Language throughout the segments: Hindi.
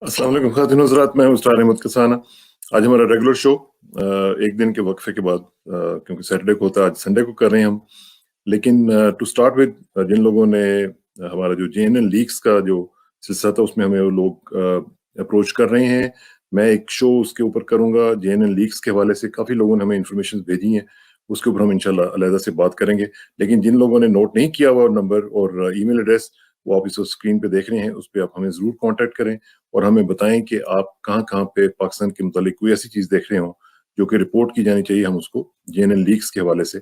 अस्सलाम वालेकुम ख़ातिन हज़रात, मैं हूँ स्टार अहमद कसाना। आज हमारा रेगुलर शो एक दिन के वक्फे के बाद क्योंकि सैटरडे को होता है, आज संडे को कर रहे हैं हम। लेकिन टू स्टार्ट विद जिन लोगों ने हमारा जो जेएनएन लीक्स का जो सिलसिला था उसमें हमें वो लोग अप्रोच कर रहे हैं। मैं एक शो उसके ऊपर करूँगा जेएनएन लीक्स के हवाले से। काफ़ी लोगों ने हमें इन्फॉर्मेशन भेजी हैं, उसके ऊपर हम इंशाल्लाह अलहदा से बात करेंगे। लेकिन जिन लोगों ने नोट नहीं किया हुआ नंबर और ईमेल एड्रेस, वो आप इस स्क्रीन पे देख रहे हैं, उस पे आप हमें ज़रूर कॉन्टैक्ट करें और हमें बताएं कि आप कहाँ-कहाँ पे पाकिस्तान के मुतालिक कोई ऐसी चीज़ देख रहे हो जो कि रिपोर्ट की जानी चाहिए। हम उसको जेएनएन लीक्स के हवाले से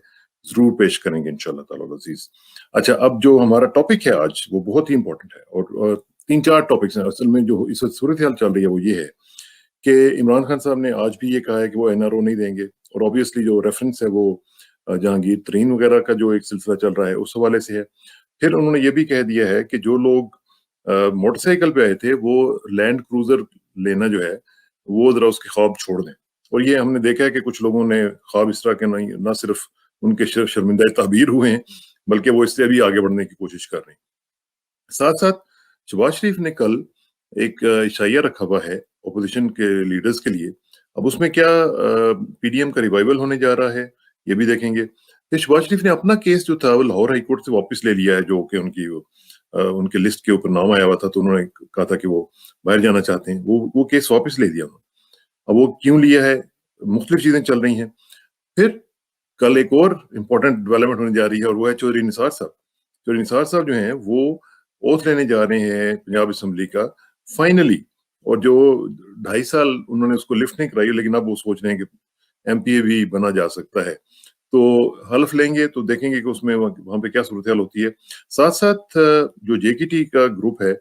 ज़रूर पेश करेंगे इंशाल्लाह ताला अज़ीज़। अच्छा, अब जो हमारा टॉपिक है आज वो बहुत ही इम्पोर्टेंट है और 3-4 टॉपिक्स हैं। असल में जो इस वक़्त सूरत-ए-हाल चल रही है वो ये है कि इमरान खान साहब ने आज भी ये कहा है कि वो एनआरओ नहीं देंगे और ऑब्वियसली जो रेफरेंस है वो जहांगीर तरीन वगैरह का जो एक सिलसिला चल रहा है उस हवाले से है। फिर उन्होंने ये भी कह दिया है कि जो लोग मोटरसाइकिल पे आए थे वो लैंड क्रूजर लेना जो है वो जरा उसके ख्वाब छोड़ दें। और ये हमने देखा है कि कुछ लोगों ने ख्वाब इस तरह के नहीं, ना सिर्फ उनके शर्मिंदा ताबीर हुए हैं बल्कि वो इससे भी आगे बढ़ने की कोशिश कर रहे हैं। साथ साथ शहबाज शरीफ ने कल एक इशाइया रखा हुआ है अपोजिशन के लीडर्स के लिए। अब उसमें क्या पीडीएम का रिवाइवल होने जा रहा है ये भी देखेंगे। फिर शहबाज शरीफ ने अपना केस जो था वो लाहौर हाई कोर्ट से वापस ले लिया है, जो कि उनके लिस्ट के ऊपर नाम आया हुआ था, तो उन्होंने कहा था कि वो बाहर जाना चाहते हैं। वो केस वापस ले लिया उन्होंने। अब वो क्यों लिया है, मुख्तलिफ चीजें चल रही हैं। फिर कल एक और इम्पोर्टेंट डेवलपमेंट होने जा रही है और वो है चौधरी निसार साहब। चौधरी निसार साहब जो हैं वो ओथ लेने जा रहे हैं पंजाब असेंबली का फाइनली। और जो 2.5 साल उन्होंने उसको लिफ्ट नहीं कराई, लेकिन अब वो सोच रहे हैं कि एमपीए भी बना जा सकता है। तो हल्फ लेंगे तो देखेंगे कि उसमें वहां पे क्या सूरत होती है। साथ साथ जो जेकेटी का ग्रुप है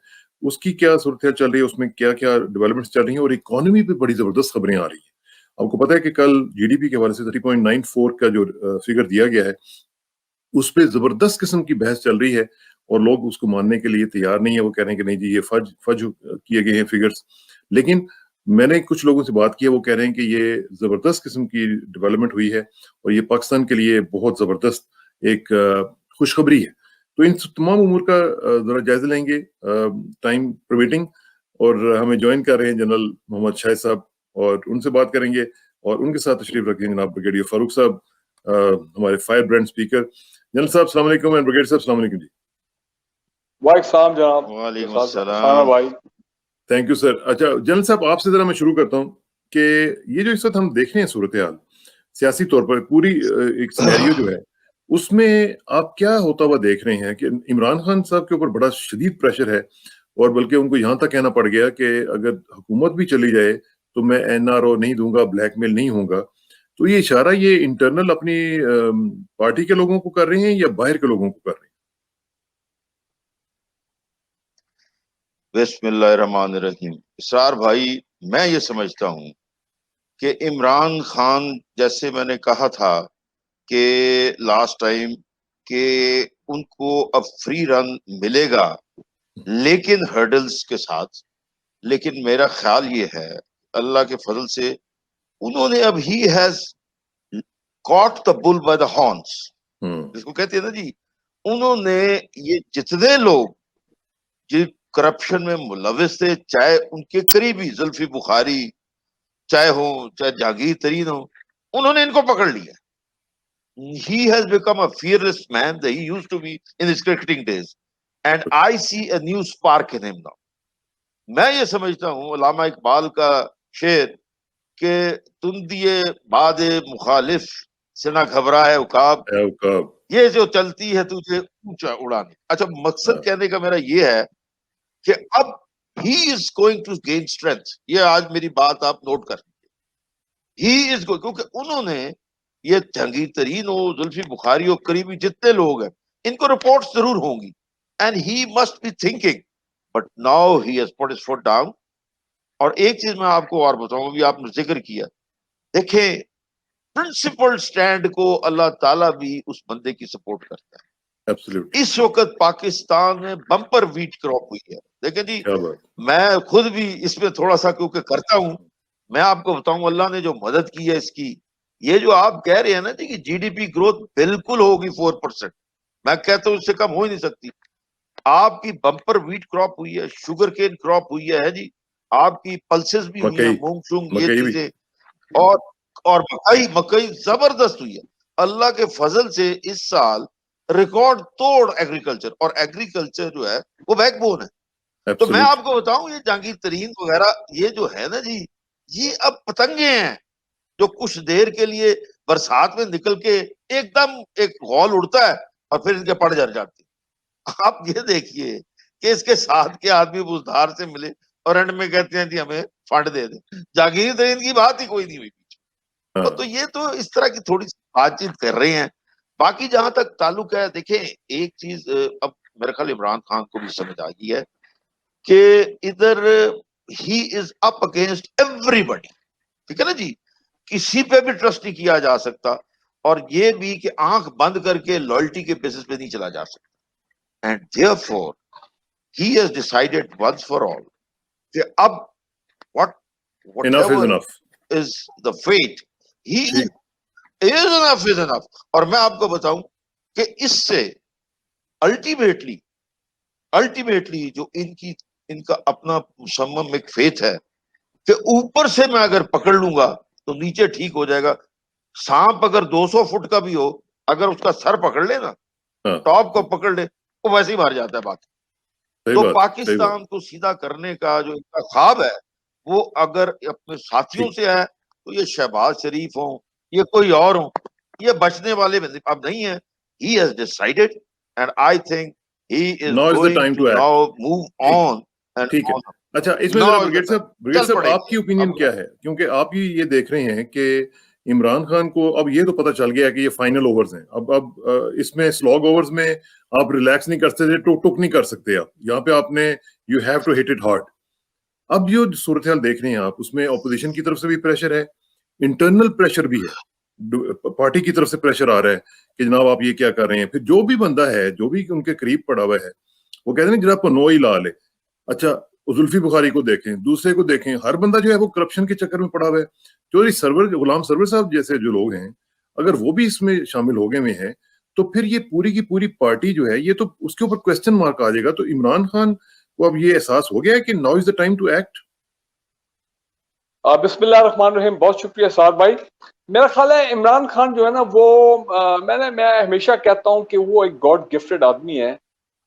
उसकी क्या सूरत चल रही है, उसमें क्या क्या डेवलपमेंट्स चल रही हैं और इकोनॉमी पे बड़ी जबरदस्त खबरें आ रही हैं। आपको पता है कि कल जीडीपी के हवाले से 3.94 का जो फिगर दिया गया है उस पे जबरदस्त किस्म की बहस चल रही है और लोग उसको मानने के लिए तैयार नहीं है। वो कह रहे हैं कि नहीं जी, ये फज फज किए गए हैं फिगर्स। लेकिन मैंने कुछ लोगों से बात की है, वो कह रहे हैं कि ये जबरदस्त किस्म की डेवलपमेंट हुई है और ये पाकिस्तान के लिए बहुत जबरदस्त एक खुशखबरी है। तो इन तमाम उमूर का जरा जायजा लेंगे टाइम परमिटिंग। और हमें ज्वाइन कर रहे हैं जनरल मोहम्मद शाहिद साहब और उनसे बात करेंगे और उनके साथ तशरीफ रखेंगे जनाब ब्रिगेडियर फारूक साहब, हमारे फायर ब्रांड स्पीकर। जनरल साहब अस्सलाम वालेकुम एंड ब्रिगेडियर साहब अस्सलाम वालेकुम जी। वालेकुम सलाम जनाब। वालेकुम साना भाई। Thank you sir. अच्छा जनरल साहब, आपसे जरा मैं शुरू करता हूँ कि ये जो इस वक्त हम देख रहे हैं सूरत हाल सियासी तौर पर पूरी एक सिनेरियो जो है उसमें आप क्या होता हुआ देख रहे हैं कि इमरान खान साहब के ऊपर बड़ा शदीद प्रेशर है और बल्कि उनको यहाँ तक कहना पड़ गया कि अगर हुकूमत भी चली जाए तो मैं एनआरओ नहीं दूंगा, ब्लैकमेल नहीं होगा। तो ये इशारा ये इंटरनल अपनी पार्टी के लोगों को कर रहे हैं या बाहर के लोगों को कर रहे हैं? बिस्मिल्लाहिर्रहमानिर्रहीम। इसरार भाई, मैं ये समझता हूँ कि इमरान खान, जैसे मैंने कहा था कि लास्ट टाइम, कि उनको अब फ्री रन मिलेगा लेकिन हर्डल्स के साथ। लेकिन मेरा ख्याल ये है, अल्लाह के फजल से उन्होंने अब he has caught the bull by the horns, जिसको कहते हैं ना जी। उन्होंने ये जितने लोग जो करप्शन में मुलविस थे, चाहे उनके करीबी जुल्फी बुखारी चाहे हो, चाहे जहांगीर तरीन हो, उन्होंने इनको पकड़ लिया। He has become a fearless man that he used to be in his cricketing days, and I see a new spark in him now. मैं ये समझता हूँ अल्लामा इकबाल का शेर कि तुम दिए बाद मुखालिफ से ना घबराए उकाब, ये जो चलती है तुझे ऊंचा उड़ाने। अच्छा, मकसद कहने का मेरा ये है कि अब he is going to gain strength. ये आज मेरी बात आप नोट कर, ही इज गोइंग, क्योंकि उन्होंने ये जहांगीर तरीन हो, जुल्फी बुखारी हो, करीबी जितने लोग हैं, इनको रिपोर्ट्स जरूर होंगी and he must be thinking, but now he has put his foot down. और एक चीज मैं आपको और बताऊंगा, भी आपने जिक्र किया, देखें प्रिंसिपल स्टैंड को अल्लाह ताला भी उस बंदे की सपोर्ट करता है। Absolutely. इस वक्त पाकिस्तान में बम्पर वीट क्रॉप हुई है। देखें जी, मैं खुद भी इसमें थोड़ा सा क्योंकि करता हूं, मैं आपको बताऊं अल्लाह ने जो मदद की है इसकी। ये जो आप कह रहे हैं ना जी कि जीडीपी ग्रोथ बिल्कुल होगी 4%, मैं कहता हूं इससे कम हो ही नहीं सकती। आपकी बम्पर वीट क्रॉप हुई है, शुगर केन क्रॉप हुई है जी, आपकी पल्सेस भी हुई हैं, मकई मूंग शूंग ये मकई भी चीजें, और मकई जबरदस्त हुई है। अल्लाह के फजल से इस साल रिकॉर्ड तोड़ एग्रीकल्चर, और एग्रीकल्चर जो है वो बैकबोन है। तो मैं एब्सोल्युट। आपको बताऊं, ये जहांगीर तरीन वगैरह ये जो है ना जी, ये अब पतंगे हैं जो कुछ देर के लिए बरसात में निकल के एकदम एक गौल उड़ता है और फिर इनके पड़ जर जाते हैं। आप ये देखिए कि इसके साथ के आदमी बुजदार से मिले और एंड में कहते हैं जी हमें फंड दे दे। जहांगीर तरीन की बात ही कोई नहीं हुई पीछे। हाँ तो ये तो इस तरह की थोड़ी सी बातचीत कर रहे हैं। बाकी जहां तक ताल्लुक है, देखें एक चीज अब मेरे ख्याल इमरान खान को भी समझ आ गई है कि इधर he is up against everybody, ठीक है ना जी, किसी पे भी ट्रस्ट नहीं किया जा सकता, और ये भी कि आंख बंद करके लॉयल्टी के बेसिस पे नहीं चला जा सकता। And therefore he has decided once for all कि अब what enough is whatever enough. Is the fate, he ठीक। Is enough is enough. और मैं आपको बताऊं कि इससे अल्टीमेटली अल्टीमेटली जो इनका अपना मुसम्मम एक फेथ है कि ऊपर से मैं अगर पकड़ लूंगा तो नीचे ठीक हो जाएगा। सांप अगर 200 फुट का भी हो, अगर उसका सर पकड़ ले ना, हाँ टॉप को पकड़ ले, वो वैसे ही मार जाता है। बात सही तो बात सही बात। पाकिस्तान को सीधा करने का जो इनका ख्वाब है, वो अगर अपने साथियों ठीक। से है तो ये शहबाज शरीफ हो, ये कोई और हो, ये बचने वाले अब नहीं है। He has decided and I think he is now is the going time to to act. Now move ठीक। ऑन एंड ठीक है। ऑन। अच्छा, इसमें जरा now is the time, brigade चल साहब पड़ेंगे आपकी ओपिनियन अब। क्या है, क्योंकि आप ये देख रहे हैं कि इमरान खान को अब ये तो पता चल गया कि ये फाइनल ओवर्स हैं। अब इसमें स्लॉग ओवर्स में आप रिलैक्स नहीं कर सकते, टुक नहीं कर सकते। आप यहाँ पे आपने you have to hit it hard. अब जो सूरत हाल देख रहे हैं आप, उसमें ऑपोजिशन की तरफ से भी प्रेशर है, इंटरनल प्रेशर भी है, पार्टी की तरफ से प्रेशर आ रहा है कि जनाब आप ये क्या कर रहे हैं। फिर जो भी बंदा है, जो भी उनके करीब पड़ा हुआ है, वो कहते हैं जनाब पनो ही ला ले। अच्छा, जुल्फी बुखारी को देखें, दूसरे को देखें, हर बंदा जो है वो करप्शन के चक्कर में पड़ा हुआ है। चौधरी सरवर, गुलाम सरवर साहब जैसे जो लोग हैं, अगर वो भी इसमें शामिल हो गए हुए हैं, तो फिर ये पूरी की पूरी पार्टी जो है, ये तो उसके ऊपर क्वेश्चन मार्क आ जाएगा। तो इमरान खान को अब ये एहसास हो गया है कि now is the time to act. बिस्मिल्लाहिर्रहमानिर्रहीम। बहुत शुक्रिया साद भाई। मेरा ख्याल है इमरान खान जो है ना वो मैं हमेशा कहता हूँ कि वो एक गॉड गिफ्टेड आदमी है।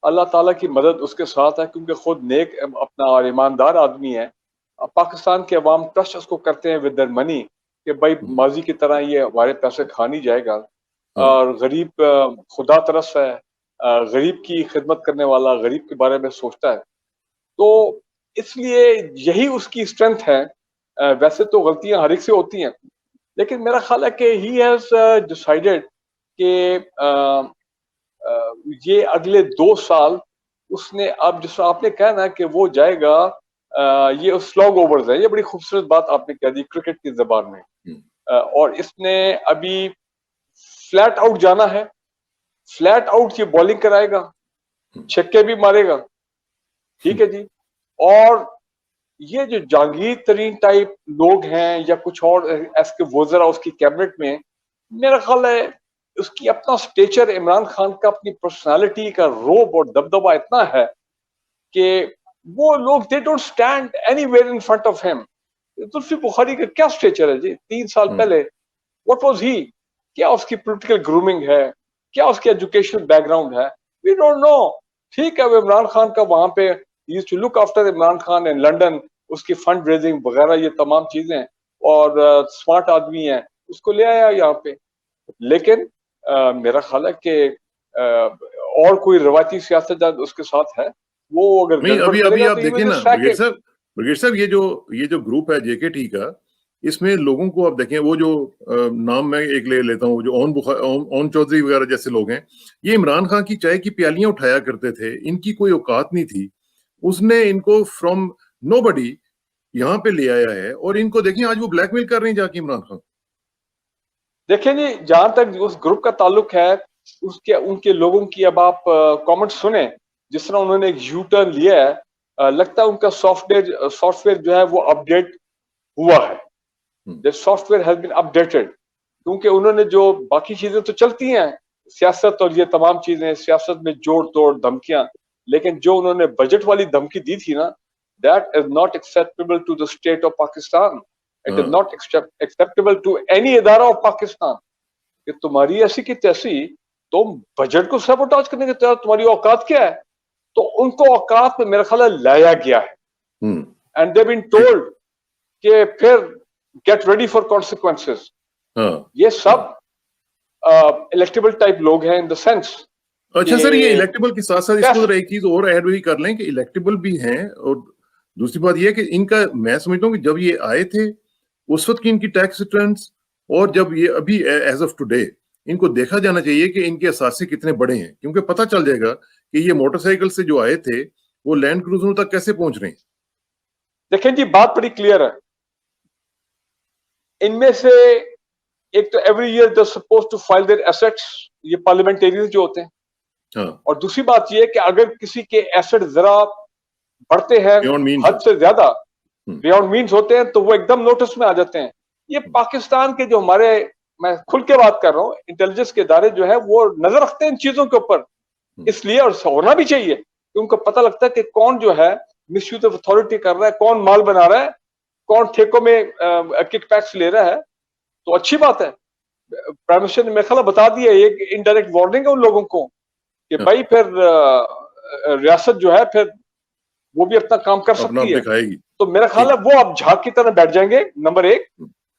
अल्लाह ताला की मदद उसके साथ है क्योंकि खुद नेक अपना और ईमानदार आदमी है। पाकिस्तान के अवाम ट्रस्ट उसको करते हैं विद देयर मनी कि भाई माजी की तरह ये हमारे पैसे खा नहीं जाएगा। और गरीब खुदा तरस है, गरीब की खिदमत करने वाला, गरीब के बारे में सोचता है। तो इसलिए यही उसकी स्ट्रेंथ है। वैसे तो गलतियां हर एक से होती हैं, लेकिन मेरा ख्याल है कि ही हैज डिसाइडेड कि ये अगले 2 साल उसने, अब जिस आपने कहा ना कि वो जाएगा, ये स्लॉग ओवर्स है, ये बड़ी खूबसूरत बात आपने कह दी क्रिकेट की जबान में। और इसने अभी फ्लैट आउट जाना है, फ्लैट आउट ये बॉलिंग कराएगा, छक्के भी मारेगा, ठीक है जी। और ये जो जहांगीर तरीन टाइप लोग हैं या कुछ और एस के वज़रा उसकी कैबिनेट में, मेरा ख्याल है उसकी अपना स्टेचर, इमरान खान का अपनी पर्सनालिटी का रोब और दबदबा इतना है कि वो लोग they don't stand anywhere in front of him. Zulfi Bukhari का क्या स्टेचर है जी 3 साल पहले? What was he? क्या उसकी पॉलिटिकल ग्रूमिंग है? क्या उसकी एजुकेशनल बैकग्राउंड है? We don't know. ठीक है, वो इमरान खान का वहां पे used to look after Imran Khan in London, उसकी फंड रेजिंग वगैरह ये तमाम चीजें, और स्मार्ट आदमी है, उसको ले आया यहाँ पे। लेकिन मेरा ख्याल है कि और कोई रवायती सियासतदान उसके साथ है, वो अगर नहीं, गड़बड़ अभी करेगा आप तो देखिए ना ब्रिगेड साहब ये जो ग्रुप है जेकेटी का, इसमें लोगों को आप देखें, वो जो नाम मैं एक ले लेता हूँ, जो ओन चौधरी वगैरह जैसे लोग हैं, ये इमरान खान की चाय की प्यालियां उठाया करते थे, इनकी कोई औकात नहीं थी। उसने इनको फ्रॉम नोबडी यहाँ पे ले आया है, और इनको देखिए आज वो ब्लैकमेल कर रहे हैं जाके इमरान खान। देखिए जी, जहां तक उस ग्रुप का ताल्लुक है, उसके उनके लोगों की अब आप कमेंट सुने, जिस तरह उन्होंने एक यू टर्न लिया है, लगता है उनका सॉफ्टवेयर जो है वो अपडेट हुआ है। The software has been updated, क्योंकि उन्होंने जो बाकी चीजें तो चलती हैं, सियासत और ये तमाम चीजें, सियासत में जोड़ तोड़ धमकियां, लेकिन जो उन्होंने बजट वाली धमकी दी थी ना, That is not acceptable to the state of Pakistan. It is हाँ। not acceptable to any idara of Pakistan. कि तुम्हारी ऐसी की तैसी तुम बजट को सबोटाज करने के तैयार, तुम्हारी औकात क्या है? तो उनको औकात में मेरा ख्याल है लाया गया है, एंड दे बीन टोल्ड कि फिर गेट रेडी फॉर कॉन्सिक्वेंसेस। ये सब इलेक्टेबल टाइप लोग हैं इन द सेंस। अच्छा सर, ये इलेक्टेबल के साथ साथ इसको एक चीज और ऐड भी कर लें कि इलेक्टेबल भी हैं, और दूसरी बात ये है कि इनका, मैं समझता हूँ कि जब ये आए थे उस वक्त की इनकी टैक्स रिटर्न्स और जब ये अभी एज ऑफ टुडे, इनको देखा जाना चाहिए कि इनके असासे कितने बड़े हैं, क्योंकि पता चल जाएगा कि ये मोटरसाइकिल से जो आए थे वो लैंड क्रूजरों तक कैसे पहुंच रहे हैं। देखें जी, बात बड़ी क्लियर है। इनमें से एक तो every year they suppose to file their assets, ये पार्लियामेंटेरियंस जो होते हैं। हाँ। और दूसरी बात ये है कि अगर किसी के एसेट जरा बढ़ते हैं हद से ज्यादा, बियॉन्ड मीन्स होते हैं, तो वो एकदम नोटिस में आ जाते हैं। ये पाकिस्तान के जो हमारे, मैं खुल के बात कर रहा हूँ, इंटेलिजेंस के इदारे जो है वो नजर रखते हैं इन चीजों के ऊपर, इसलिए, और होना भी चाहिए, कि उनको पता लगता है कि कौन जो है मिसयूज ऑफ अथॉरिटी कर रहा है, कौन माल बना रहा है, कौन ठेकों में किकबैक्स ले रहा है। तो अच्छी बात है, प्राइम मिनिस्टर ने मेरे ख्याल बता दिया, एक इनडायरेक्ट वार्निंग है उन लोगों को कि भाई फिर रियासत जो है फिर वो भी अपना काम कर सकती है। तो मेरा ख्याल है वो अब झाग की तरह बैठ जाएंगे, नंबर एक।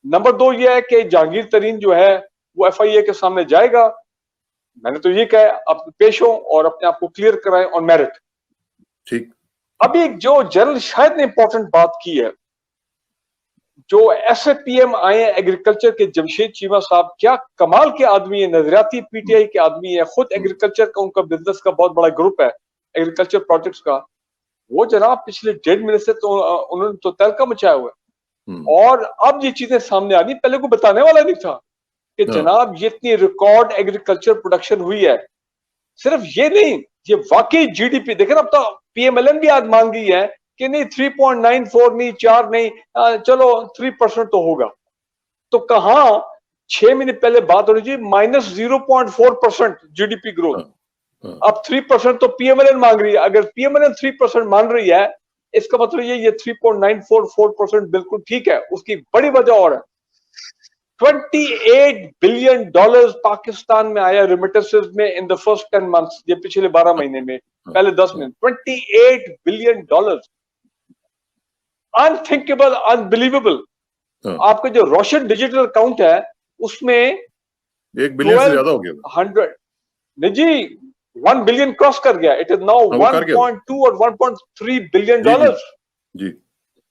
नंबर दो ये है कि जहांगीर तरीन जो है वो FIA के सामने जाएगा। मैंने तो ये कहा, आप पेश हो और अपने आप को क्लियर कराएं ऑन मेरिट। ठीक। अभी जो जनरल शायद ने इंपॉर्टेंट बात की है, जो SAPM आए हैं एग्रीकल्चर के, जमशेद चीमा साहब, क्या कमाल के आदमी है, नजरियाती PTI के आदमी है, खुद एग्रीकल्चर का उनका बिजनेस का बहुत बड़ा ग्रुप है, एग्रीकल्चर प्रोजेक्ट्स का। वो जनाब पिछले 1.5 महीने से तो उन्होंने तो तहलका मचाया हुआ है, और अब ये चीजें सामने आ रही। पहले को बताने वाला नहीं था कि जनाब ये इतनी रिकॉर्ड एग्रीकल्चर प्रोडक्शन हुई है। सिर्फ ये नहीं, ये वाकई GDP देखे ना, अब तो PMLN भी आज मान गई है कि नहीं 3.94 नहीं, 4 नहीं, चलो 3% तो होगा। तो कहा 6 महीने पहले बात हो रही थी -0.4% GDP ग्रोथ, अब 3% तो PMLN मांग रही है। अगर PMLN 3% मान रही है, इसका मतलब ये 3.944% बिल्कुल ठीक है। उसकी बड़ी वजह और है, $28 बिलियन पाकिस्तान में आया रेमिटेंसेस में इन द फर्स्ट 10 मंथ्स, ये पिछले 12 महीने में, पहले 10 महीने, $28 बिलियन, अनथिंकेबल, अनबिलीवेबल। आपका जो रोशन डिजिटल अकाउंट है उसमें 1 बिलियन से ज्यादा हो गया, 100 नहीं जी, 1 बिलियन क्रॉस कर गया। इट इज नाउ 1.2 और 1.3 बिलियन डॉलर्स। जी।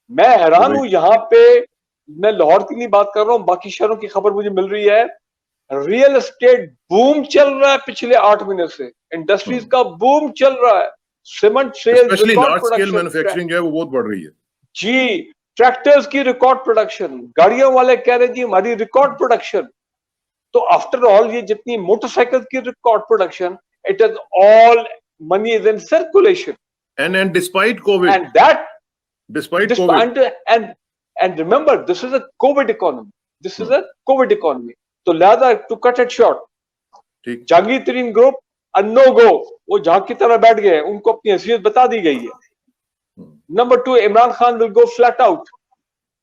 मैं हैरान हूं, यहाँ पे मैं लाहौर की नहीं बात कर रहा हूँ, बाकी शहरों की खबर मुझे मिल रही है। रियल एस्टेट बूम चल रहा है पिछले 8 महीने से, इंडस्ट्रीज का बूम चल रहा है, cement sales, large scale manufacturing है वो बहुत बढ़ रही है जी, ट्रैक्टर्स की रिकॉर्ड प्रोडक्शन, गाड़ियों वाले कह रहे जी हमारी रिकॉर्ड प्रोडक्शन। तो आफ्टर ऑल ये जितनी मोटरसाइकिल की record production, it is all money is in circulation, and despite COVID, and that despite COVID, and remember this is a COVID economy, this is a COVID economy. तो लिहाजा to cut it short, ठीक, जहांगीर तरीन ग्रुप नो गो, वो झाग की तरह बैठ गए, उनको अपनी हैसियत बता दी गई है। Number 2, Imran Khan will go flat out,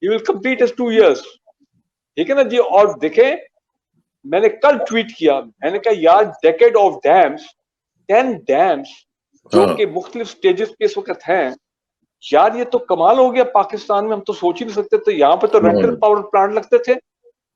he will complete his 2 years, ठीक है ना जी। और देखें, मैंने कल ट्वीट किया, मैंने कहा यार डेकेड ऑफ डैम्स, 10 डैम्स जो कि मुख्तलिफ स्टेजेस पे इस वक्त हैं, यार ये तो कमाल हो गया पाकिस्तान में। हम तो सोच ही नहीं सकते थे, यहाँ पे तो रेंटल पावर प्लांट लगते थे,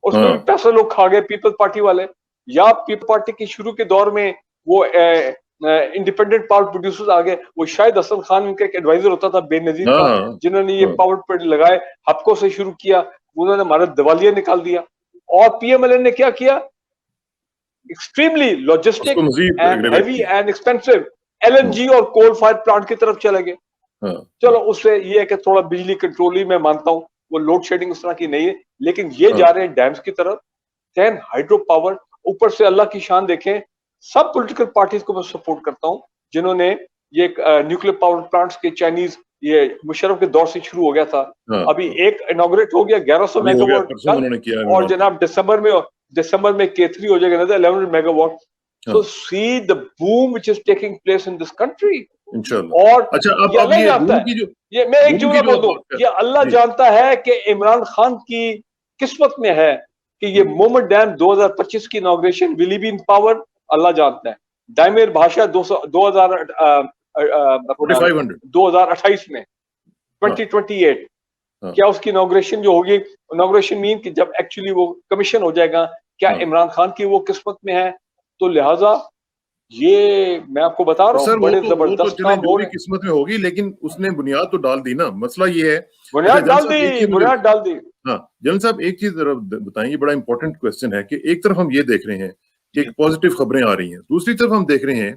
उसमें भी पैसा लोग खा गए पीपल पार्टी वाले। या पीपल पार्टी के शुरू के दौर में वो इंडिपेंडेंट पावर प्रोड्यूसर्स आ गए, वो शाहिद हसन खान उनका एक एडवाइजर होता था बेनजीर का, जिन्होंने ये पावर प्लांट लगाए, हपको से शुरू किया, उन्होंने हमारा दिवालिया निकाल दिया। और PMLN ने क्या किया, extremely logistic and heavy and expensive LNG और कोल फायर प्लांट की तरफ चले गए। चलो उससे ये है कि थोड़ा बिजली कंट्रोल ही मैं मानता हूँ, वो लोड शेडिंग उस तरह की नहीं है, लेकिन ये जा रहे हैं डैम्स की तरफ। 10 हाइड्रो पावर, ऊपर से अल्लाह की शान देखें, सब पॉलिटिकल पार्टीज को मैं सपोर्ट करता हूँ जिन्होंने ये न्यूक्लियर पावर प्लांट्स के, चाइनीज, ये मुशर्रफ के दौर से शुरू हो गया था, अभी एक इनॉग्रेट हो गया 1100 मेगावाट, और जनाब दिसंबर में K3 हो जाएगा 1100 megawatt. So see the boom which is taking place in this country. इंशाल्लाह। और अच्छा, ये अब अल्लाह ये जानता रूम है, की जो ये मैं एक रूम की जुमला जो बोल आप दूं, बात कर ये अल्लाह जी जानता है कि इमरान खान की किस्मत में है कि ये मोहम्मद डैम 2025 की inauguration will be in power, अल्लाह जानता है। दाइमेर भाषा 4500 2028 में हाँ 2028 हाँ क्या उसकी इनॉग्रेशन जो होगी, इनॉग्रेशन मीन कि जब एक्चुअली वो कमीशन हो जाएगा, क्या हाँ। इमरान खान की वो किस्मत में है? तो लिहाजा ये मैं आपको बता तो रहा सर हूँ, बड़े वो तो जबरदस्त चले काम जो हो भी रहे हैं। किस्मत में होगी, लेकिन उसने बुनियाद तो डाल दी ना, मसला ये है। अच्छा बुनियाद जन डाल साहब, एक दी, चीज मुझे बुनियाद डाल दी। हाँ जन साहब एक चीज जरा बताएं, ये बड़ा इंपॉर्टेंट क्वेश्चन है कि एक तरफ हम ये देख रहे हैं कि जी पॉजिटिव खबरें आ रही हैं, दूसरी तरफ हम देख रहे हैं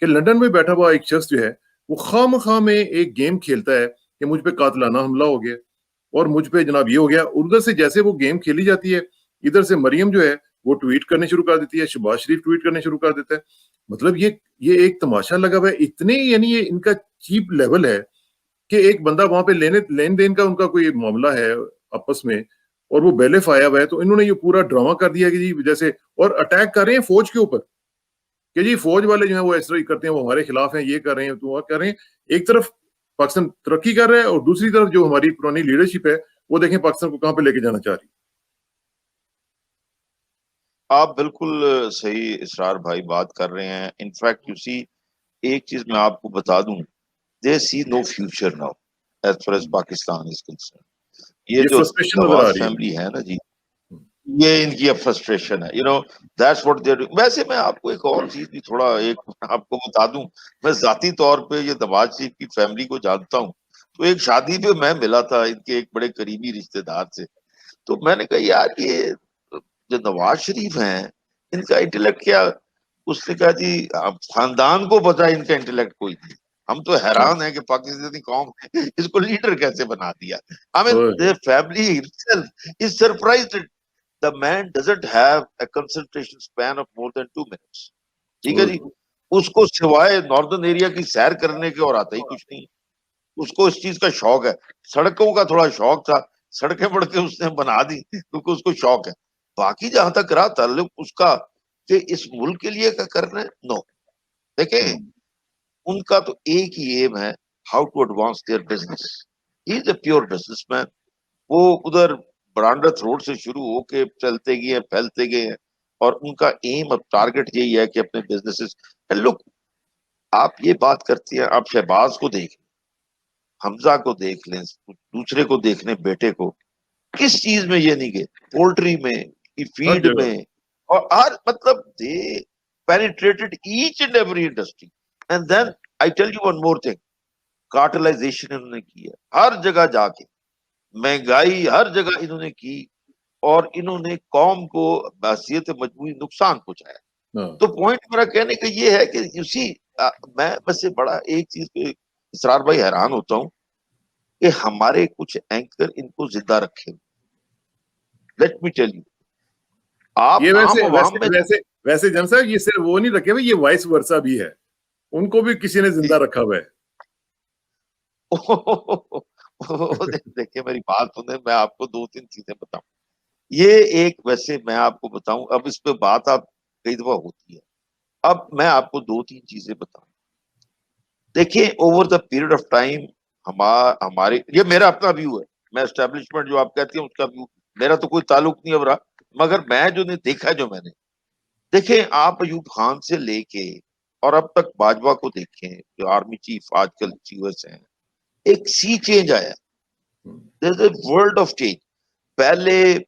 कि लंदन में बैठा हुआ एक शख्स जो है वो खामखा में एक गेम खेलता है कि मुझ पे कातिलाना हमला हो गया और मुझ पे जनाब ये हो गया। उधर से जैसे वो गेम खेली जाती है, इधर से मरियम जो है वो ट्वीट करने शुरू कर देती है, शहबाज शरीफ ट्वीट करने शुरू कर देता है। मतलब ये एक तमाशा लगा हुआ है, इतने यानी ये इनका चीप लेवल है कि एक बंदा वहां पे लेन देन का उनका कोई मामला है आपस में, और वो बेलिफ आया हुआ है, तो इन्होंने ये पूरा ड्रामा कर दिया कि जी जैसे, और अटैक कर रहे हैं फौज के ऊपर कि जी फौज वाले जो है वो इस तरह करते हैं, वो हमारे खिलाफ हैं, ये कर रहे हैं, तो वो कर रहे हैं। एक तरफ पाकिस्तान तरक्की कर रहा है और दूसरी तरफ जो हमारी पुरानी लीडरशिप है वो देखें पाकिस्तान को कहां पे लेके जाना चाह रही आप बिल्कुल सही इसरार भाई बात कर रहे हैं। इनफैक्ट यू सी, एक चीज मैं आपको बता दूं, they see no future now as far as है। Pakistan is concern. ये ये जो फ्रस्ट्रेशन नजर आ नवाज रही है फैमिली मुझे। है ना जी, ये इनकी अब फ्रस्ट्रेशन है, दैट्स व्हाट दे डूइंग। वैसे मैं आपको एक और चीज भी थोड़ा एक आपको बता दूं, मैं जाती तौर पे ये नवाज शरीफ की फैमिली को जानता हूँ। तो एक शादी पे मैं मिला था इनके एक बड़े करीबी रिश्तेदार से, तो मैंने कहा यार ये जो नवाज शरीफ हैं, इनका इंटेलेक्ट क्या। उसने कहा जी खानदान को पता है इनका इंटेलेक्ट कोई नहीं, हम तो हैरान है कि पाकिस्तानी कौम ने इसको लीडर कैसे बना दिया। आई मीन ओए, their family himself is surprised. The man doesn't have a concentration span of more than 2 minutes. ठीक है ओए, जी। उसको सिवाय नॉर्दर्न एरिया की सैर करने के और आता ही कुछ नहीं। उसको इस चीज का शौक है, सड़कों का थोड़ा शौक था, सड़कें बढ़ के उसने बना दी क्योंकि उसको शौक है। बाकी जहां तक रहा ताल्लुक उसका कि इस मुल्क के लिए क्या करना है, नो। देखें, उनका तो एक ही एम है, how to advance their business. He is a pure businessman. वो उधर ब्रांडथ रोड से शुरू होके चलते गए फैलते गए हैं, और उनका एम अब टारगेट यही है कि अपने बिजनेसेस। लुक, आप ये बात करती हैं, आप शहबाज को देख, हमजा को देख लें, दूसरे को देख लें, बेटे को, किस चीज में ये नहीं गए, पोल्ट्री में की हर फीड जगह। में, और हर मतलब they penetrated each and every industry. And then I tell you one more thing, cartelization इन्होंने की है हर जगह जाके, महंगाई हर जगह इन्होंने की, और इन्होंने कौम को बहसियत मजबूरी नुकसान पहुंचाया। हाँ तो पॉइंट मेरा कहने का ये है कि यू सी, मैं बस से बड़ा एक चीज पे इसरार भाई हैरान होता हूँ कि हमारे कुछ एंकर इनको जिंदा रखे। लेट मी टेल यू, आप ये आम वैसे आवाम वैसे में वैसे वैसे जन साहब ये सिर्फ वो नहीं रखे हुए, ये वाइस वर्सा भी है, उनको भी किसी ने जिंदा रखा हुआ है। देखिए मेरी बात सुने, मैं आपको 2-3 चीजें बताऊं। ये एक, वैसे मैं आपको बताऊं, अब इस पे बात आप कई दफा होती है, अब मैं आपको 2-3 चीजें बताऊं। देखिए, over the period of time हमारे, ये मेरा अपना व्यू है, मैं एस्टेब्लिशमेंट जो आप कहती हैं उसका व्यू, मेरा तो कोई ताल्लुक नहीं अब रहा, मगर मैं जो नहीं देखा, जो मैंने देखे, आप अयूब खान से लेके और अब तक बाजवा को देखें, जो आर्मी चीफ आजकल यूएस हैं, एक सी चेंज आया, वर्ल्ड ऑफ चेंज। पहले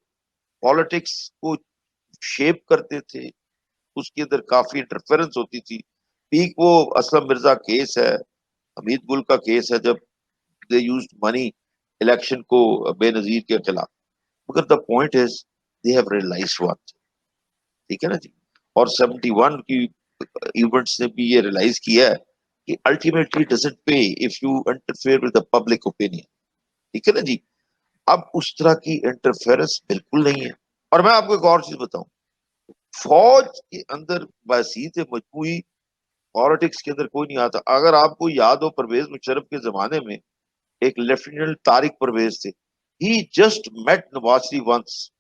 पॉलिटिक्स को शेप करते थे, उसके अंदर काफी इंटरफेरेंस होती थी। पीक वो असलम मिर्जा केस है, हमीद गुल का केस है, जब दे यूज्ड मनी इलेक्शन को बेनजीर के खिलाफ। मगर the point is they have realised one, ठीक है ना जी। और 71 की इवेंट्स ने भी ये रियलाइज किया है कि अल्टीमेटली डजंट पे if you interfere with the public opinion, ठीक है ना जी। अब उस तरह की इंटरफेरेंस बिल्कुल नहीं है। और मैं आपको एक और चीज बताऊं, फौज के अंदर बहसीत मजमूई पॉलिटिक्स के अंदर कोई नहीं आता। अगर आपको याद हो, परवेज मुशर्रफ के जमाने में एक लेफ्टिनेंट तारिक परवेज थे, ही just met Nawaz Sharif once,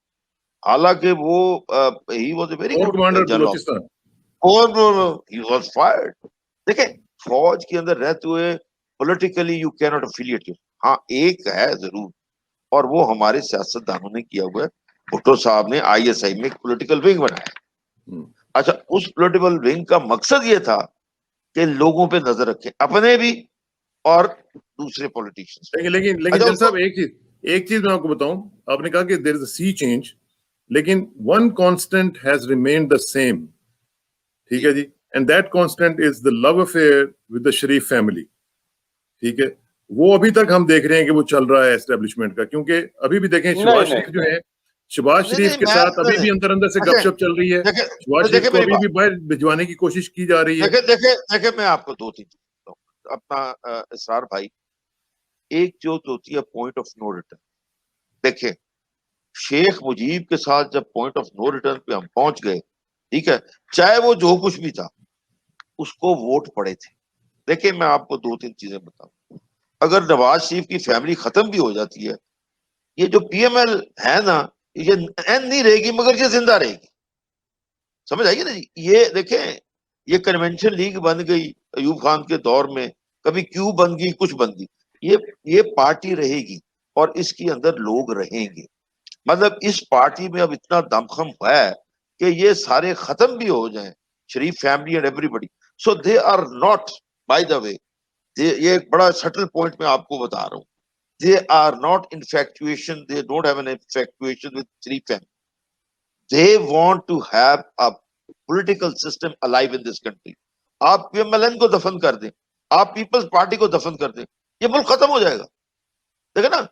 हालांकि वो ही वाज अ वेरी और गुड कमांडर जनरल, बलोचिस्तान। और ही वाज फायर्ड। देखें, फौज के अंदर रहते हुए politically you can not affiliate. हाँ एक है जरूर, और वो हमारे सियासतदानों ने किया हुआ है। भुट्टो साहब ने आईएसआई में एक पॉलिटिकल विंग बनाया। अच्छा, उस पॉलिटिकल विंग का मकसद ये था कि लोगों पे नजर रखें, अपने भी और दूसरे पॉलिटिशियंस। लेकिन अच्छा, जन साहब एक चीज मैं आपको बताऊं, आपने कहा कि there is a sea change, लेकिन one constant has remained the same, ठीक है जी, and that constant is the love affair with the Sharif family. ठीक है, वो अभी तक हम देख रहे हैं कि वो चल रहा है एस्टेब्लिशमेंट का, क्योंकि अभी भी देखें नहीं शहबाज नहीं शरीफ जो है, शहबाज नहीं शरीफ नहीं के मैं साथ अभी नहीं, भी अंदर अंदर से अच्छा गपशप चल रही है, देखे शहबाज शरीफ देखे को मेरी अभी बात, भी बाहर भिजवाने की कोशिश की जा रही है। देखे देखे देखे मैं आपको दो तीन चीज बताऊं। अपना इसरार भाई, एक जो होती है पॉइंट ऑफ नो रिटर्न। देखे, शेख मुजीब के साथ जब पॉइंट ऑफ नो रिटर्न पे हम पहुंच गए, ठीक है, चाहे वो जो कुछ भी था, उसको वोट पड़े थे। देखिए मैं आपको दो तीन चीजें बताऊं। अगर नवाज शरीफ की फैमिली खत्म भी हो जाती है, ये जो पीएमएल है ना, ये एंड नहीं रहेगी मगर ये जिंदा रहेगी। समझ आइए ना जी। ये देखें, ये कन्वेंशन लीग बन गई अयूब खान के दौर में, कभी क्यों बन गई, कुछ बन गई, ये पार्टी रहेगी और इसके अंदर लोग रहेंगे। मतलब इस पार्टी में अब इतना दमखम है कि ये सारे खत्म भी हो जाएं, Sharif family and everybody, so they are not, by the way, ये एक बड़ा सटल पॉइंट मैं आपको बता रहा हूँ, they are not infatuation, they don't have an infatuation with Sharif family. They want to have a political system alive in this country. आप पीएमएलएन को दफन कर दें, आप पीपल्स पार्टी को दफन कर दें, ये मुल्क खत्म हो जाएगा। देखे ना,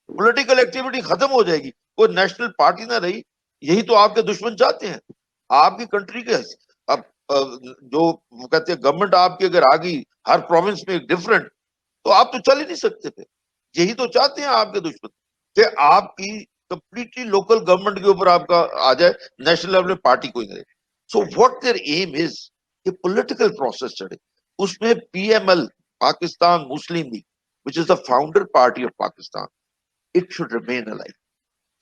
पॉलिटिकल एक्टिविटी खत्म हो जाएगी, कोई नेशनल पार्टी ना रही। यही तो आपके दुश्मन चाहते हैं, आपकी कंट्री के। अब जो कहते हैं गवर्नमेंट आपकी अगर आ गई हर प्रोविंस में एक डिफरेंट, तो आप तो चल ही नहीं सकते थे। यही तो चाहते हैं आपके दुश्मन कि आपकी कंप्लीटली लोकल गवर्नमेंट के ऊपर आपका आ जाए, नेशनल लेवल में पार्टी कोई नहीं। So what their aim is कि पॉलिटिकल प्रोसेस चढ़े, उसमें PML, Pakistan Muslim League, which is the founder party of Pakistan, it should remain alive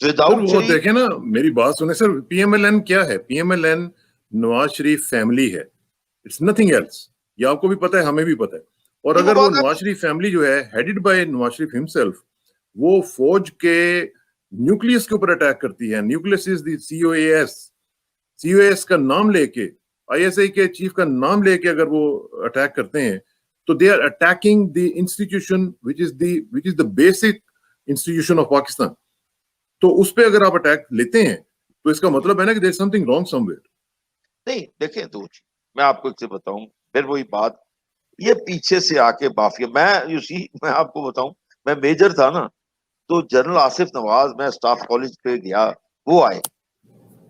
sir without वो शरीफ। देखे ना, मेरी बात सुने सर, पीएमएलएन क्या है? पीएमएलएन नवाज शरीफ फैमिली है, इट्स नथिंग एल्स। ये आपको भी पता है, हमें भी पता है। और वो अगर वो बात है, नवाज शरीफ फैमिली जो है, headed by Nawaz Sharif himself, वो फौज के न्यूक्लियस के ऊपर अटैक करती है, न्यूक्लियस इज द सीओएस का नाम लेके, आईएसआई के चीफ का नाम लेके अगर वो अटैक करते हैं, तो they are attacking the institution which is the basic institution of Pakistan. तो उस पे अगर आप अटैक लेते हैं, तो इसका मतलब है ना कि there is something wrong somewhere. नहीं देखें दो चीज मैं आपको एक से बताऊं, फिर वही बात, ये पीछे से आके माफिया। मैं आपको बताऊं, मैं मेजर था ना, तो जनरल आसिफ नवाज, मैं स्टाफ कॉलेज पे गया, वो आए,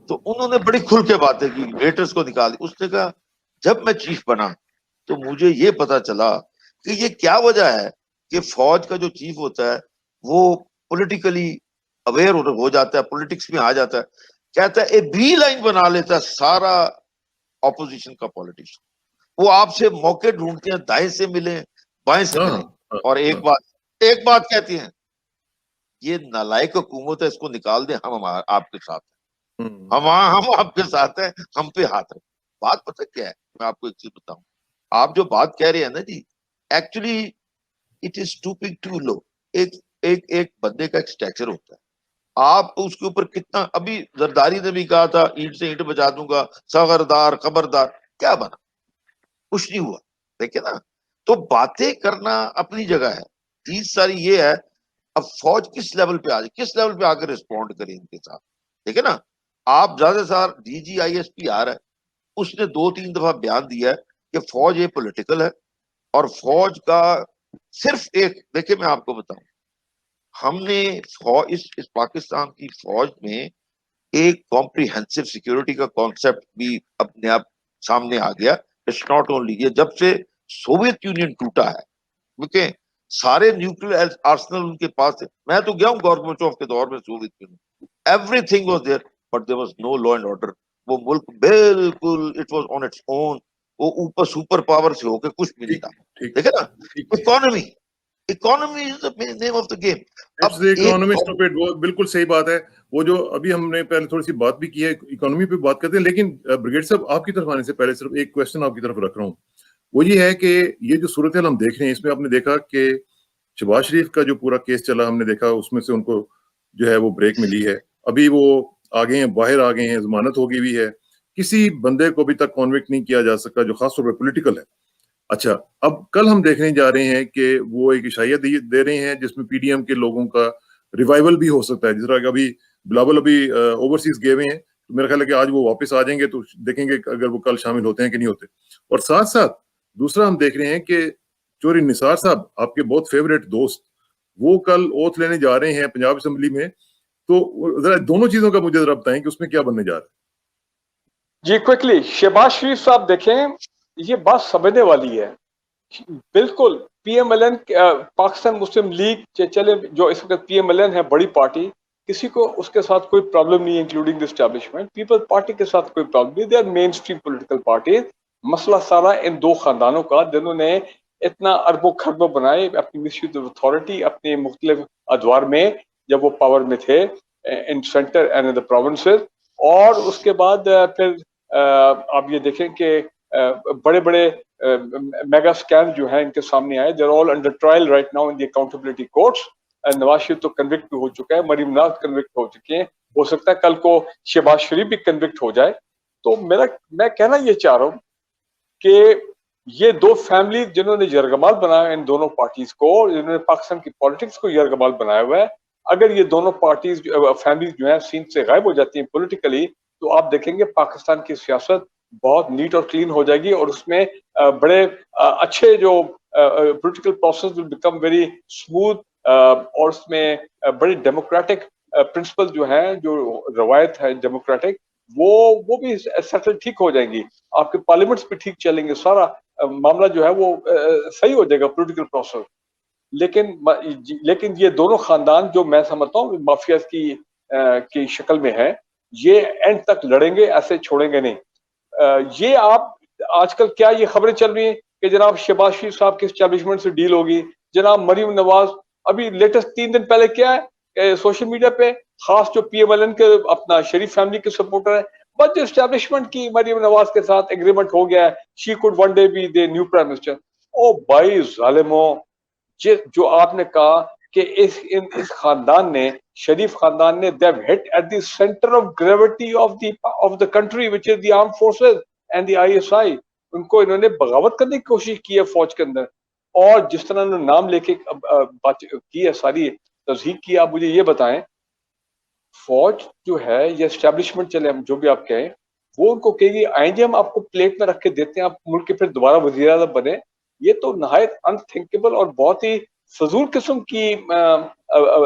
तो उन्होंने बड़ी खुल के बातें की, वेटर्स को निकाली। उसने कहा जब मैं चीफ बना तो मुझे ये पता चला कि ये क्या वजह है कि फौज का जो चीफ होता है वो पॉलिटिकली अवेयर हो जाता है, पॉलिटिक्स में आ जाता है। कहता है ए बी लाइन बना लेता है सारा ऑपोजिशन का पॉलिटिशियन, वो आपसे मौके ढूंढते हैं, दाएं से मिले बाएं से मिले, और एक बात कहती हैं, ये नालायक हुकूमत है, इसको निकाल दें, हम आपके साथ हैं, हम आपके साथ हैं, हम पे हाथ रखें। बात पता क्या है, मैं आपको एक चीज बताऊं, आप जो बात कह रहे हैं ना जी, actually it is stooping too low. एक एक एक बंदे का एक स्ट्रक्चर होता है, आप उसके ऊपर कितना, अभी जरदारी ने भी कहा था ईंट से ईंट बजा दूंगा, सगरदार खबरदार, क्या बना? कुछ नहीं हुआ। देखिए ना, तो बातें करना अपनी जगह है, चीज सारी ये है अब फौज किस लेवल पे आ जाए, किस लेवल पे आकर रिस्पॉन्ड करे इनके साथ। देखिए ना, आप ज्यादा सार DGISP आ रहा है, उसने 2-3 दफा बयान दिया है कि फौज ये पॉलिटिकल है, और फौज का सिर्फ एक, देखिए मैं आपको बताऊं, हमने इस पाकिस्तान की फौज में एक कॉम्प्रिहेंसिव सिक्योरिटी का कॉन्सेप्ट भी अपने आप सामने आ गया। इट्स नॉट ओनली ये, जब से सोवियत यूनियन टूटा है, ओके, सारे न्यूक्लियर आर्सेनल उनके पास है। मैं तो गया हूँ गॉर्बेचोव के दौर में Soviet Union, everything was there, but there was no law and order. वो मुल्क बिल्कुल it was on its own, वो ऊपर सुपर पावर से होकर कुछ भी नहीं था। देखे ना, economy is the name of the game. It's the economy stupid, वो बिल्कुल सही बात है। वो जो अभी हमने पहले थोड़ी सी बात भी की है, इकोनॉमी पे बात करते हैं, लेकिन ब्रिगेड साहब आपकी तरफ आने से पहले सिर्फ एक क्वेश्चन आपकी तरफ रख रहा हूँ। वो ये है कि ये जो सूरत हाल हम देख रहे हैं, इसमें आपने देखा कि शहबाज शरीफ का जो पूरा केस चला, हमने देखा उसमें से उनको जो है वो ब्रेक मिली है। अभी वो आ गए हैं, बाहर आ गए हैं, जमानत हो गई हुई है। किसी बंदे को अभी तक कॉन्विक्ट नहीं किया जा सका जो खासतौर पर पॉलिटिकल है। अच्छा, अब कल हम देखने जा रहे हैं कि वो एक इशारा दे रहे हैं जिसमें पीडीएम के लोगों का रिवाइवल भी हो सकता है। जिस तरह अभी बिलावल अभी ओवरसीज गए हुए हैं, तो मेरा ख्याल है कि आज वो वापस आ जाएंगे, तो देखेंगे अगर वो कल शामिल होते हैं कि नहीं होते। और साथ साथ दूसरा हम देख रहे हैं कि चौधरी निसार साहब, आपके बहुत फेवरेट दोस्त, वो कल ओथ लेने जा रहे हैं पंजाब असेंबली में। तो जरा दोनों चीजों का मुझे जरा बताएं कि उसमें क्या बनने जा रहा है। जी क्विकली, शहबाज शरीफ साहब देखें, ये बात समझने वाली है। बिल्कुल पीएमएलएन, पाकिस्तान मुस्लिम लीग चले, जो इस वक्त पीएमएलएन है, बड़ी पार्टी, किसी को उसके साथ कोई प्रॉब्लम नहीं है, including the establishment. People Party के साथ कोई प्रॉब्लम नहीं, they are mainstream political party. मसला सारा इन दो खानदानों का, जिन्होंने इतना अरबों खरबों बनाए अपनी मिसयूज ऑफ अथॉरिटी अपने मुख्तलिफ अदवार में, जब वो पावर में थे in centre and in the provinces. और उसके बाद फिर आप ये देखें कि बड़े बड़े मेगा स्कैम जो है इनके सामने आए। They're all under trial right now in the accountability courts. Nawaz Sharif तो कन्विक्ट भी हो चुका है, मरीम नवाज कन्विक्ट हो चुके हैं, हो सकता है कल को शहबाज शरीफ भी कन्विक्ट हो जाए। तो मैं कहना ये चाह रहा हूँ कि ये दो फैमिली जिन्होंने यरगमाल बनाया इन दोनों पार्टीज को, जिन्होंने पाकिस्तान की पॉलिटिक्स को यरगमाल बनाया हुआ है, अगर ये दोनों पार्टीज फैमिलीज जो है सीन से गायब हो जाती हैं पॉलिटिकली, तो आप देखेंगे पाकिस्तान की सियासत बहुत नीट और क्लीन हो जाएगी। और उसमें बड़े अच्छे जो political process will become very smooth, और उसमें बड़े डेमोक्रेटिक प्रिंसिपल जो है, जो रवायत है डेमोक्रेटिक, वो भी सेटल ठीक हो जाएंगी। आपके पार्लियामेंट्स भी ठीक चलेंगे, सारा मामला जो है वो सही हो जाएगा पॉलिटिकल प्रोसेस। लेकिन ये दोनों खानदान जो मैं समझता हूँ माफिया की शक्ल में है, ये एंड तक लड़ेंगे, ऐसे छोड़ेंगे नहीं। ये आप आजकल क्या ये खबरें चल रही हैं कि जनाब शहबाज शरीफ साहब की एस्टैब्लिशमेंट से डील होगी, जनाब मरीम नवाज अभी लेटेस्ट 3 दिन पहले क्या है सोशल मीडिया पे, खास जो पीएमएलएन के अपना शरीफ फैमिली के सपोर्टर है, बस जो एस्टैब्लिशमेंट की मरीम नवाज के साथ एग्रीमेंट हो गया है, she could one day be the new prime minister. ओ भाई जालिमो, जो आपने कहा कि इस खानदान ने, शरीफ खानदान ने, they have hit at the centre of gravity of the country which is the armed forces and the ISI. उनको इन्होंने बगावत करने की कोशिश की है फौज के अंदर, और जिस तरह उन्होंने नाम लेके बात की है, सारी तस्दीक की। आप मुझे ये बताएं, फौज जो है या एस्टैब्लिशमेंट चले, हम जो भी आप कहें, वो उनको कहेगी आएंगे हम आपको प्लेट में रख के देते हैं, आप मुल्क के फिर दोबारा वजीर आज़म बने। ये तो नहायत अनथिंकेबल और बहुत ही फजूल किस्म की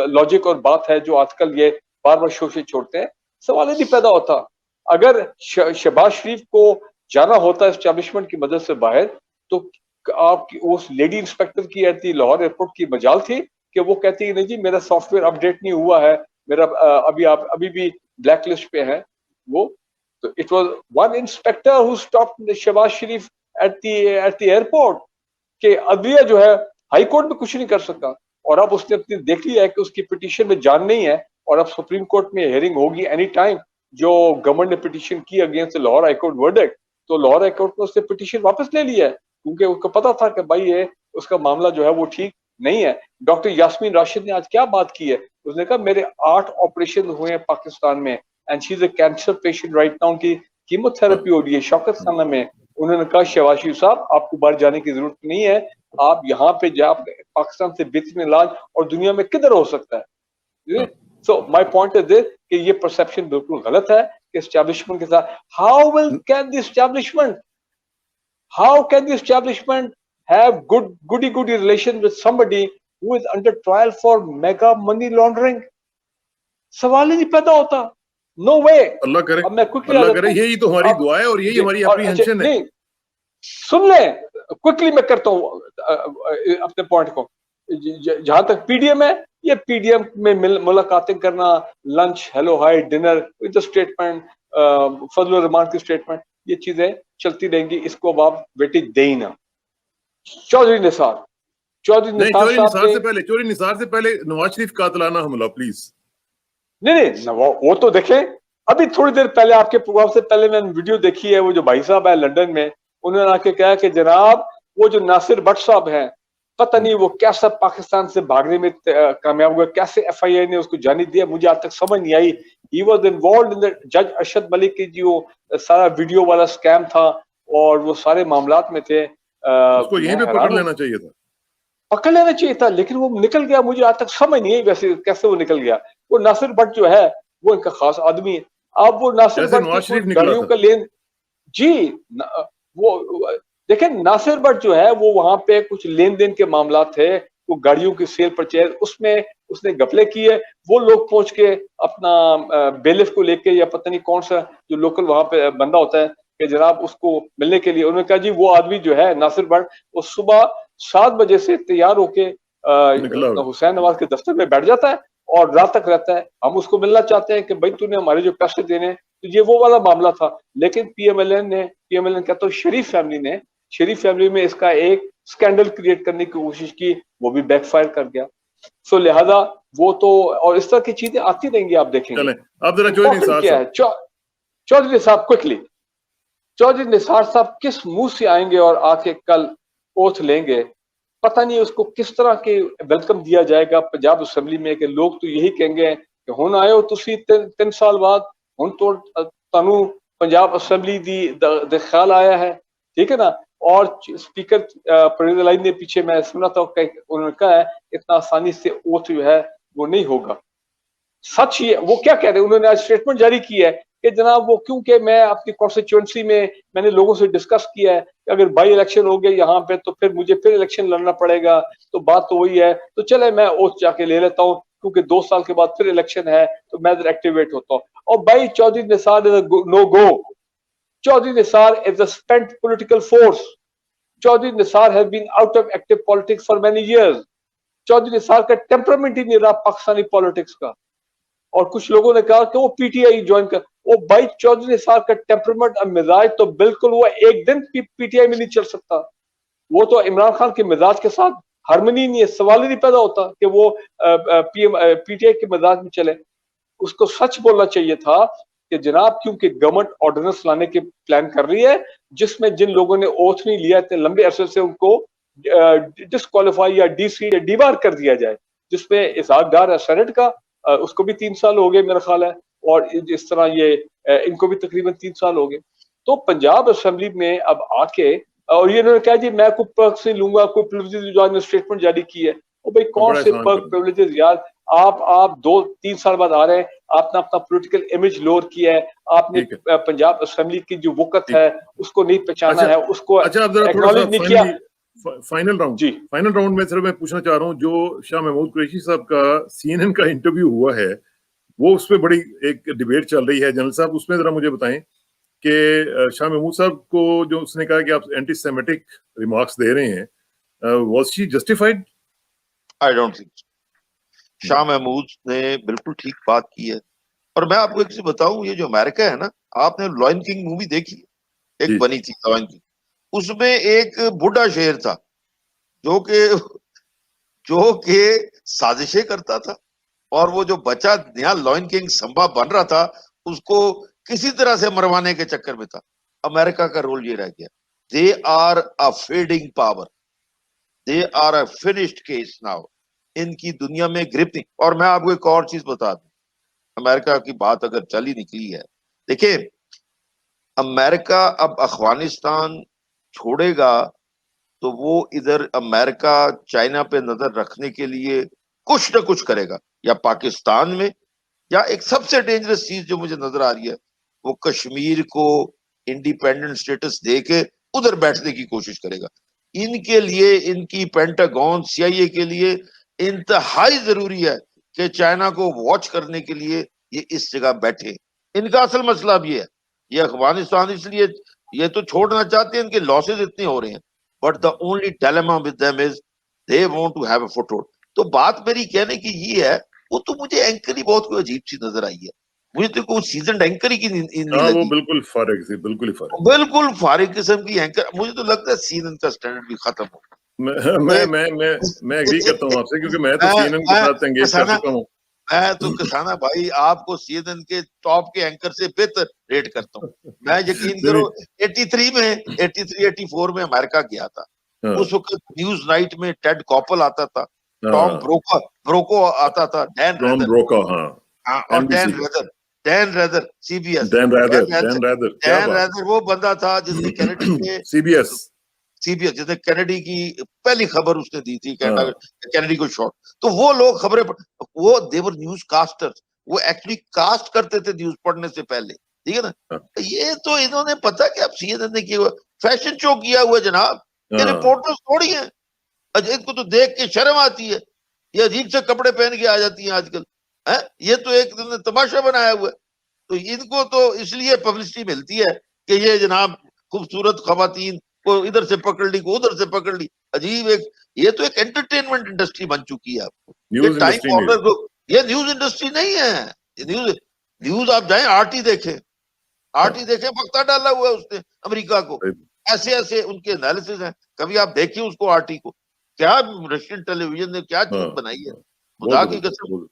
लॉजिक और बात है, जो आजकल ये बार बार शोशे छोड़ते हैं। सवाल ही नहीं पैदा होता। अगर शहबाज शरीफ को जाना होता एस्टैब्लिशमेंट की मदद से बाहर, तो आपकी उस लेडी इंस्पेक्टर की एट लाहौर एयरपोर्ट की मजाल थी कि वो कहती है नहीं जी मेरा सॉफ्टवेयर अपडेट नहीं हुआ है, मेरा अभी भी ब्लैक लिस्ट पे है वो। तो it was one inspector who stopped Shahbaz Sharif at the airport, कि अदलिया जो है हाई कोर्ट में कुछ नहीं कर सका। और अब उसने अपनी देख लिया है कि उसकी पिटीशन में जान नहीं है, और अब सुप्रीम कोर्ट में हियरिंग होगी एनी टाइम। जो गवर्नमेंट ने पिटीशन की against Lahore high court verdict, तो लाहौर हाई कोर्ट ने उससे पिटीशन वापस ले लिया है, क्योंकि उसको पता था कि भाई ये उसका मामला जो है वो ठीक नहीं है। डॉक्टर यास्मीन राशिद ने आज क्या बात की है, उसने कहा मेरे 8 ऑपरेशन हुए हैं पाकिस्तान में, and she is a cancer patient right now, की कीमोथेरेपी हो रही है शौकत खाना में। उन्होंने कहा शहबाज शरीफ साहब आपको बाहर जाने की जरूरत नहीं है, आप यहाँ पे जा, पाकिस्तान से बेहतरीन इलाज और दुनिया में किधर हो सकता है। So my point is this कि ये परसेप्शन बिल्कुल गलत है कि एस्टैब्लिशमेंट के साथ how can the establishment have goody relation with somebody who is under trial for mega money laundering? सवाल ही नहीं पैदा होता। नो वे। अल्लाह करे, अब मैं अल्लाह करे, यही तो हमारी दुआ है और यही हमारी एप्रीहेंशन है। सुन ले, क्विकली मैं करता हूँ अपने पॉइंट को। जहां तक पीडीएम है, ये पीडीएम में मुलाकातें करना, lunch, hello hi, dinner with the statement, Fazlur Rahman की स्टेटमेंट, ये चीजें चलती रहेंगी। इसको अब आप वेटेज दे ही ना। चौधरी निसार चौधरी निसार से पहले नवाज शरीफ कातिलाना हमला प्लीज। नहीं, वो तो देखें। अभी थोड़ी देर पहले आपके प्रोग्राम से पहले मैंने वीडियो देखी है, वो जो भाई साहब है लंदन में, उन्होंने आके कहा कि जनाब वो जो नासिर भट्ट साहब हैं, पता नहीं वो कैसा पाकिस्तान से भागने में कामयाब हुआ, कैसे एफआईआई ने उसको जानी दिया, मुझे आज तक समझ नहीं आई। He was involved in the जज अरशद मलिक की जो सारा वीडियो वाला स्कैम था और वो सारे मामलात में थे। उसको यहीं पे पकड़ लेना चाहिए था, पकड़ लेना चाहिए था, लेकिन वो निकल गया। मुझे आज तक समझ नहीं आई वैसे कैसे वो निकल गया। वो नासिर भट्ट जो है वो इनका खास आदमी है। अब वो नासिर जैसे भट्ट नवाज की शरीफ कोई निकला गाड़ियों था। का लेन जी वो देखें, नासिर भट्ट जो है वो वहां पे कुछ लेन देन के मामला थे, वो गाड़ियों की सेल परचेज, उसमें उसने घपले किए। वो लोग पहुंच के अपना बेलिफ को लेके या पता नहीं कौन सा जो लोकल वहां पे बंदा होता है कि जनाब उसको मिलने के लिए, उन्होंने कहा जी वो आदमी जो है नासिर भट्ट, वो सुबह 7 बजे से तैयार होके निकला हुआ। हुसैन नवाज के दफ्तर में बैठ जाता है और रात तक रहता है। हम उसको मिलना चाहते हैं कि भाई तूने हमारे जो पैसे देने, तो ये वो वाला मामला था। लेकिन पीएमएलएन कहता हूँ शरीफ फैमिली में इसका एक स्कैंडल क्रिएट करने की कोशिश की, वो भी बैकफायर कर गया। सो लिहाजा वो तो, और इस तरह की चीजें आती रहेंगी, आप देखेंगे। चलें, अब जरा चौधरी Important निसार क्या है? चौधरी साहब क्विकली, चौधरी निसार साहब किस मुंह से आएंगे और आके कल ओथ लेंगे? पता नहीं उसको किस तरह के वेलकम दिया जाएगा पंजाब असेंबली में, कि लोग तो यही कहेंगे कि हुण आए हो तुसी 3 साल बाद, हुण तो तानू पंजाब असेंबली दी ख्याल आया है, ठीक है ना। और स्पीकर परवेज इलाही ने पीछे मैं सुना था, उन्होंने कहा है इतना आसानी से ओथ जो है वो नहीं होगा। सच ये वो क्या कह रहे हैं, उन्होंने आज स्टेटमेंट जारी की है कि जनाब वो, क्योंकि मैं अपनी कॉन्स्टिट्यूएंसी में मैंने लोगों से डिस्कस किया है कि अगर बाई इलेक्शन हो गया यहाँ पे तो फिर मुझे फिर इलेक्शन लड़ना पड़ेगा, तो बात तो वही है, तो चले मैं ओथ जाके ले लेता हूँ, क्योंकि 2 साल के बाद फिर इलेक्शन है तो मैं एक्टिवेट होता हूँ। और भाई Chaudhry Nisar is no go, Chaudhry Nisar is a spent political force, Chaudhry Nisar has been out of active politics for many years, Chaudhry Nisar का टेम्परामेंट ही नहीं रहा पाकिस्तानी पॉलिटिक्स का। और कुछ लोगों ने कहा कि वो पीटीआई ज्वाइन कर, वो भाई चौधरी निसार का टेम्परामेंट और मिजाज तो बिल्कुल, वो एक दिन पीटीआई में नहीं चल सकता। वो तो इमरान खान के मिजाज के साथ हारमोनी नहीं है, सवाल ही नहीं पैदा होता कि वो पीटीआई के मिजाज में चले। उसको सच बोलना चाहिए था कि जनाब, क्योंकि गवर्नमेंट ऑर्डिनेंस लाने के प्लान कर रही है जिसमें जिन लोगों ने ओथ नहीं लिया इतने लंबे अरसे से उनको डिस्क्वालीफाई या डीसी या डीबार कर दिया जाए, जिसमें इसहाक डार है सेनेट का, उसको भी 3 साल हो गए मेरा ख्याल है, और इस तरह ये इनको भी तकरीबन 3 साल हो गए। तो पंजाब असेंबली में अब आके और ये इन्होंने कहा जी मैं कोई पर्क्स नहीं लूंगा, कोई प्रिविलेजेस, जो ने स्टेटमेंट जारी की है, और भाई कौन से पर्क प्रिविलेजेस यार, आप 2-3 साल बाद आ रहे हैं, आपने अपना पॉलिटिकल इमेज लोअर किया है, आपने पंजाब असेंबली की जो वक़्त है उसको नहीं पहचाना है, उसको एक्नॉलेज नहीं किया। फाइनल राउंड में सिर्फ मैं पूछना चाह रहा हूँ, जो शाह महमूद कुरैशी साहब का CNN का इंटरव्यू हुआ है, वो उस पर बड़ी एक डिबेट चल रही है। जनरल साहब, उसमें जरा मुझे बताएं कि शाह महमूद साहब को जो उसने कहा कि आप एंटी सेमेटिक रिमार्क्स दे रहे हैं, was she justified? I don't think Shah Mahmood ने बिल्कुल ठीक बात की है। और मैं आपको एक चीज बताऊं, ये जो अमेरिका है ना, आपने लॉयन किंग मूवी देखी, एक बनी थी लॉयन किंग, उसमें एक बूढ़ा शेर था जो के साजिशें करता था, और वो जो बच्चा नया लॉयन किंग संभा बन रहा था उसको किसी तरह से मरवाने के चक्कर में था। अमेरिका का रोल ये रह गया, they are a fading power, they are a finished case now, इनकी दुनिया में ग्रिप नहीं। और मैं आपको एक और चीज बता दूं, अमेरिका की बात अगर चली निकली है, देखिए अमेरिका अब अफगानिस्तान छोड़ेगा तो वो इधर अमेरिका चाइना पे नजर रखने के लिए कुछ ना कुछ करेगा, या पाकिस्तान में, या एक सबसे डेंजरस चीज जो मुझे नजर आ रही है, वो कश्मीर को इंडिपेंडेंट स्टेटस देके उधर बैठने की कोशिश करेगा। इनके लिए, इनकी पेंटागन CIA के लिए इंतहाई जरूरी है कि चाइना को वॉच करने के लिए ये इस जगह बैठे। इनका असल मसला भी है, ये अफगानिस्तान इसलिए ये तो छोड़ना चाहते हैं, इनके लॉसेस इतने हो रहे हैं, but the only dilemma with them is they want to have a foothold. तो बात मेरी कहने की ये है, वो तो मुझे एंकर ही बहुत कोई अजीब सी नजर आई है, मुझे तो कोई सीजन एंकर ही की नहीं लगी। वो बिल्कुल फारिग थी, बिल्कुल फारिग किस्म की एंकर। मुझे तो लगता है सीजन का स्टैंडर्ड भी खत्म हो। मैं एग्री करता हूँ आपसे, क्योंकि मैं तो CNN के साथ एंगेज कर चुका हूँ। मैं तो किसाना भाई आपको CNN के टॉप के एंकर से बेहतर रेट करता हूँ। मैं यकीन करो 83 में 84 में अमेरिका गया था, हाँ, उस वक्त न्यूज नाइट में टेड कॉपल आता था, टॉम हाँ, ब्रोको आता था, डैन टॉम रेदर, ब्रोका, हाँ, हाँ, और एनबीसी पे, Dan rather CBS, Dan rather, क्या डैन बात, रेदर वो बंदा था जिसने कैनेडी के सीबीएस, सीबीएस, जिसने कैनेडी की पहली खबर उसने दी थी, हाँ, कैनेडी को शॉट। तो वो लोग खबरें वो देवर न्यूज कास्टर्स, वो एक्चुअली कास्ट करते थे न्यूज पढ़ने से पहले, ठीक है ना। हाँ, ये तो इन्होंने पता कि अब सीएनएन ने किया हुआ फैशन शो किया हुआ जनाब, ये हाँ, रिपोर्टर्स थोड़ी है। इनको तो देख के शर्म आती है, ये अजीब से कपड़े पहन के आ जाती हैं आजकल, है ये तो एक तमाशा बनाया हुआ है। तो इनको तो इसलिए पब्लिसिटी मिलती है कि ये जनाब खूबसूरत खवातीन को इधर से पकड़ ली, को उधर से पकड़ ली, अजीब एक, ये तो एक एंटरटेनमेंट इंडस्ट्री बन चुकी है आपको, ये न्यूज टाइम इंडस्ट्री वार्नर नहीं, को, ये न्यूज इंडस्ट्री नहीं है। ये न्यूज आप जाए आरटी देखें, आरटी हाँ, देखें, बख्ता डाला हुआ है उसने अमेरिका को, सही, ऐसे ऐसे उनके एनालिसिस हैं, कभी आप देखिए उसको आरटी को, क्या रशियन टेलीविजन ने क्या हाँ, चीज बनाई है, हाँ, खुदा बहुत की जबरदस्त, कसम, बहुत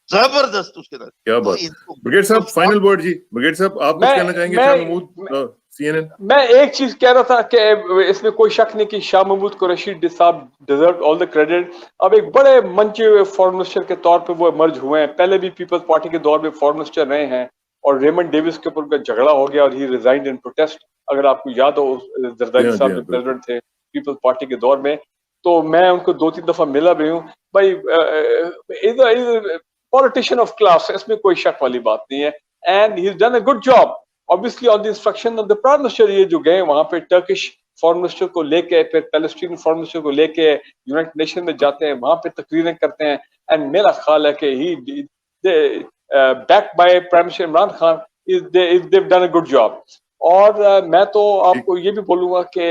जबरदस्त उसके अंदर। क्या तो बात। इनको ब्रिगेड तो साहब, फाइनल वर्ड जी, ब्रिगेड साहब आप कुछ कहना चाहेंगे, शाह मैं महमूद, सीएनएन? मैं एक चीज कह रहा था कि इसमें कोई शक नहीं कि शाह महमूद कुरैशी साहब डिजर्व ऑल द क्रेडिट। अब एक बड़े मंचे हुए फॉरेन मिनिस्टर के तौर पे वो मर्ज हुए हैं, पहले भी पीपल्स पार्टी के दौर में फॉरेन मिनिस्टर रहे हैं, और रेमंड डेविस के ऊपर उनका झगड़ा हो गया और ही रिजाइंड इन प्रोटेस्ट, अगर आपको याद हो जी जरदारी हाँ, जी साहब हाँ, जो बिल्कुल, प्रेसिडेंट थे पीपल्स पार्टी के दौर में। तो मैं उनको 2-3 दफा मिला भी हूँ भाई, पॉलिटिशियन ऑफ क्लास, इसमें कोई शक वाली बात नहीं है, and he done a good job obviously on the instruction of the prime minister. ये जो गए वहां पे टर्किश फॉरेन मिनिस्टर को लेके, फिर पैलेस्टीन फॉरेन मिनिस्टर को लेके यूनाइटेड नेशन में जाते हैं, वहां पे तकरीरें करते हैं, एंड मेरा ख्याल है कि he back by prime minister Imran Khan they've done a good job। और मैं तो ठीक, आपको ये भी बोलूंगा कि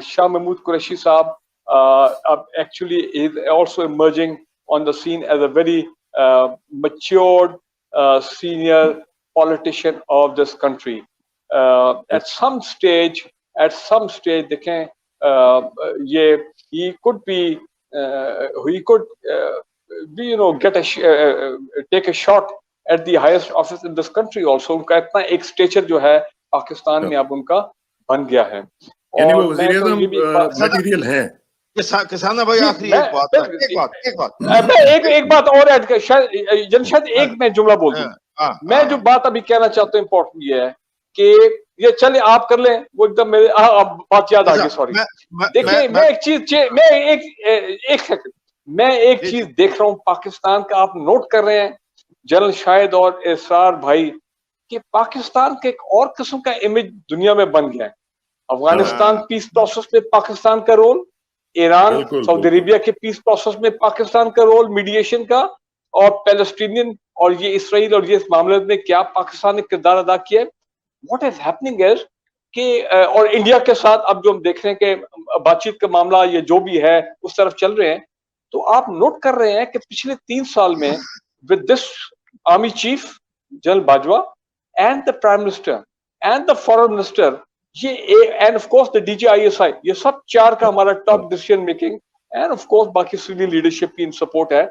शाह महमूद कुरैशी साहब अब actually is also emerging on the scene as a very matured senior politician of this country। At some stage देखें, ये he could be he could be get take a shot at the highest office in this country also। उनका इतना एक स्टेचर जो है पाकिस्तान में अब उनका बन गया है। यानी वो और मैं तो वजीर-ए-आज़म ये भी मटेरियल हैं। किसाना भाई, जी, आखिरी मैं एक बात है, एक बात मैं एक बात और ऐड कर, शायद एक मैं जुमला बोल दूं। मैं जो बात अभी कहना चाहता हूँ इम्पोर्टेंट ये है कि ये चले आप कर लें, वो एकदम मेरे अब बात याद आ गई, सॉरी। देखिए मैं एक चीज मैं एक सेकंड, मैं एक चीज देख रहा हूँ पाकिस्तान का, आप नोट कर रहे हैं जनरल शाहिद और इसरार भाई, कि पाकिस्तान का एक और किस्म का इमेज दुनिया में बन गया है। अफगानिस्तान पीस प्रोसेस में पाकिस्तान का रोल, ईरान सऊदी अरेबिया के पीस प्रोसेस में पाकिस्तान का रोल मीडिएशन का, और पैलेस्टीनियन और ये इसराइल और ये इस मामले में क्या पाकिस्तान ने किरदार अदा किया है। व्हाट इज हैपनिंग इज कि और इंडिया के साथ अब जो हम देख रहे हैं कि बातचीत का मामला ये जो भी है उस तरफ चल रहे हैं, तो आप नोट कर रहे हैं कि पिछले 3 साल में with this army chief general Bajwa and the prime minister and the foreign minister, ये and of course the DG ISI, ये सब चार का हमारा top decision making, and of course बाकी सीनियर लीडरशिप की इन सपोर्ट है।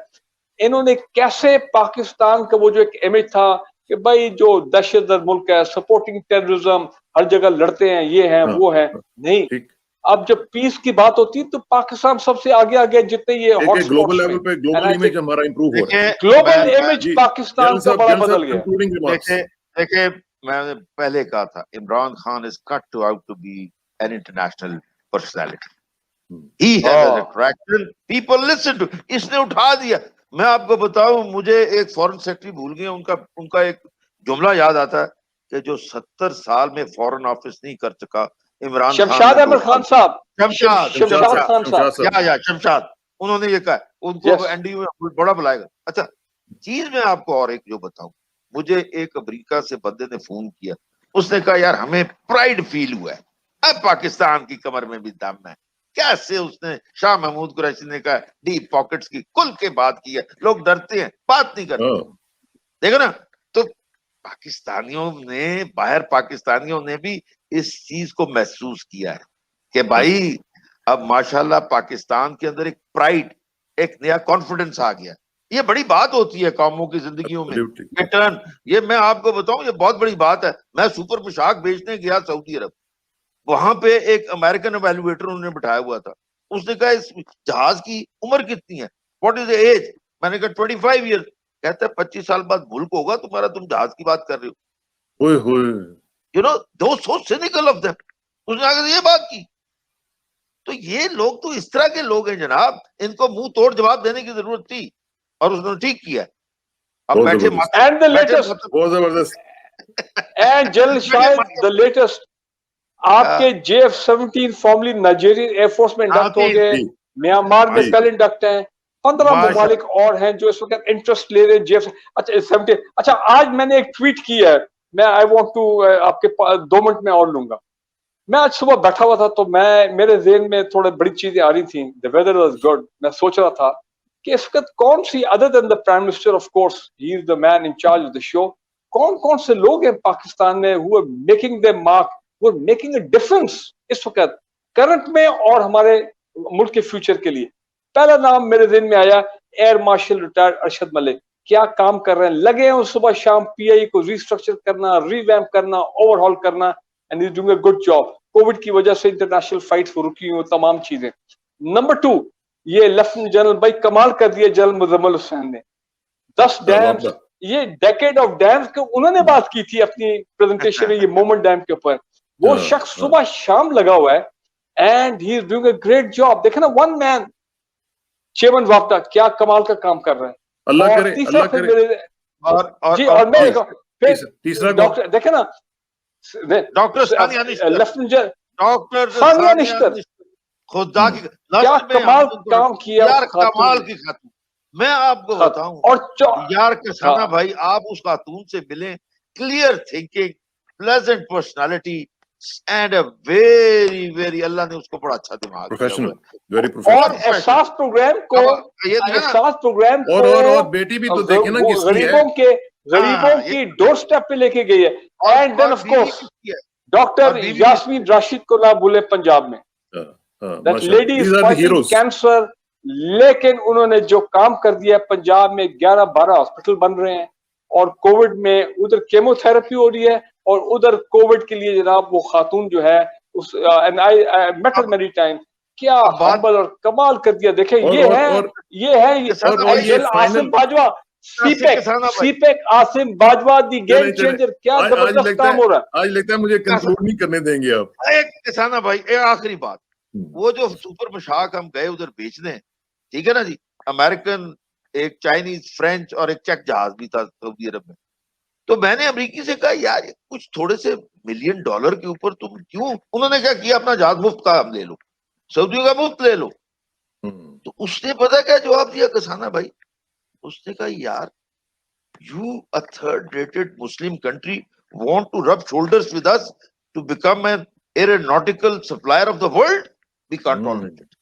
इन्होंने कैसे पाकिस्तान का वो जो एक इमेज था कि भाई जो दहशतगर्द मुल्क है, सपोर्टिंग टेररिज्म, हर जगह लड़ते हैं, ये हैं वो हैं, नहीं, अब जब पीस की बात होती है तो पाकिस्तान सबसे आगे आगे, जितने ये हॉट ग्लोबल लेवल पे ग्लोबल इमेज हमारा इंप्रूव हो रहा है, ग्लोबल इमेज पाकिस्तान का बड़ा बदल गया। देखिए मैंने पहले कहा था, Imran Khan is cut out to be an international personality, he has an attraction, people listen to, इसने उठा दिया। मैं आपको बताऊं, मुझे एक फॉरेन सेक्रेटरी भूल गया, उनका एक जुमला याद आता है कि जो 70 साल में फॉरेन ऑफिस नहीं कर सका इमरान खान, शमशाद अहमद खान साहब, शमशाद, उन्होंने ये कहा, उनको एनडीयू में बड़ा बुलाएगा। अच्छा चीज मैं आपको और एक जो बताऊं, मुझे एक अमेरिका से बंदे ने फोन किया, उसने कहा यार हमें प्राइड फील हुआ है, अब पाकिस्तान की कमर में भी दम है। कैसे उसने शाह महमूद कुरैशी ने कहा डीप पॉकेट्स की खुल के बात की है, लोग डरते हैं, बात नहीं करते, देखो ना। तो पाकिस्तानियों ने, बाहर पाकिस्तानियों ने भी इस चीज को महसूस किया है कि भाई अब माशाल्लाह पाकिस्तान के अंदर एक प्राइड, एक नया कॉन्फिडेंस आ गया। ये बड़ी बात होती है कौमों की जिंदगियों में, ये टर्न, ये मैं आपको बताऊं, ये बहुत बड़ी बात है। मैं सुपर पोशाक बेचने गया सऊदी अरब, वहां पे एक अमेरिकन एवेल्युएटर उन्होंने बिठाया हुआ था। उसने कहा इस जहाज की उम्र कितनी है, व्हाट इज द एज? मैंने कहा 25 ईयर्स। कहता है 25 साल बाद मुल्क होगा तुम्हारा, तुम जहाज की बात कर रहे हो। ओए होए, यू नो दो सो सिनिकल ऑफ देम। उसने आगे ये बात की। तो ये लोग तो इस तरह के लोग हैं जनाब, इनको मुंह तोड़ जवाब देने की जरूरत थी और उसने ठीक किया। अब बहुत बैठे जबरदस्त, And the latest, बहुत जबरदस्त। and general Shahid, the latest, आपके JF-17 फॉर्मली नाइजीरियन एयरफोर्स में इंडक्ट हो गए, जी, म्यांमार में जी। कल इंडक्ट हैं, 15 माशा- ममालिक और हैं जो इस वक्त इंटरेस्ट ले रहे हैं JF। अच्छा 17। अच्छा आज मैंने एक ट्वीट की है, मैं आई वांट टू आपके 2 मिनट में और लूंगा। मैं आज सुबह बैठा हुआ था तो मेरे ज़हन में थोड़ी बड़ी चीजें आ रही थी। The weather was good. मैं सोच रहा था कि इस वक्त कौन सी, other than the prime minister of course, he is the man in charge of the show, कौन कौन से लोग हैं पाकिस्तान में who are making their mark, who are making a difference इस वक्त करंट में और हमारे मुल्क के फ्यूचर के लिए। पहला नाम मेरे ज़हन में आया air marshal retired Arshad Malik. क्या काम कर रहे हैं, लगे हैं सुबह शाम पीआई को रिस्ट्रक्चर करना, रिवैम्प करना, ओवरहॉल करना, and is doing a good job. Covid की वजह से इंटरनेशनल फाइट्स रुकी हुई, तमाम चीजें। नंबर 2, ये लेफ्टिनेंट जनरल भाई कमाल कर दिया जनरल मुजम्मिल हुसैन ने। 10 डैम्स, ये डेकेड ऑफ डैम्स के उन्होंने बात की थी अपनी प्रेजेंटेशन में, ये मोमेंट डैम के ऊपर। वो शख्स सुबह शाम लगा हुआ है and he is doing a great job. देखे ना, वन मैन चेवन वाप्टा क्या कमाल का काम कर रहा है। अल्लाह करे, तीसरा अल्लाह फिर करे। मेरे और जी, और मैं फिर तीसरा डॉक्टर देखे ना, doctor Sania Nishtar, lieutenant general doctor Sania Nishtar, खुदा की क्या कमाल काम किया यार, उस खातून कमाल ने। की खातून। मैं आपको बताऊं और यार कसाना हाँ। भाई, आप उस खातून से मिले, clear thinking, pleasant personality and a very very, Allah ने उसको बड़ा अच्छा दिमाग दिया प्रोफेशनल, हुआ है। वेरी और प्रोफेशनल। एहसास प्रोग्राम को, ये देखा ना, एहसास प्रोग्राम को, और बेटी भी तो देखे ना किसकी है। गरीबों की डोर स्टेप पे लेके गई है। And then of course doctor Bibi Yasmin Rashid को ना भूले पंजाब में, that lady is fighting cancer, लेकिन उन्होंने जो काम कर दिया पंजाब में, 11-12 हॉस्पिटल बन रहे हैं और कोविड में उधर केमोथेरेपी हो रही है और उधर कोविड के लिए जनाब वो खातून जो है उस, and I met her many time, क्या हम्बल और कमाल कर दिया। देखें ये है Asim Bajwa, CPEC Asim Bajwa the game changer, क्या जबरदस्त काम हो रहा है। आज लगता है मुझे कंक्लूड नहीं करने देंगे आप। एक किसाना भाई, एक आखिरी बात, वो जो सुपर मशाक हम गए उधर बेचने, ठीक है ना जी, अमेरिकन, एक चाइनीज, फ्रेंच और एक चेक जहाज भी था सऊदी अरब में। तो मैंने अमेरिकी से कहा यार कुछ थोड़े से $1 मिलियन के ऊपर तुम क्यों, उन्होंने क्या किया, अपना जहाज मुफ्त का हम ले लो, सऊदियों का मुफ्त ले लो। तो उसने पता क्या जवाब दिया किसाना भाई, उसने कहा यार you a third rated Muslim country want to rub shoulders with us to become an aeronautical supplier of the world, we can't tolerate it।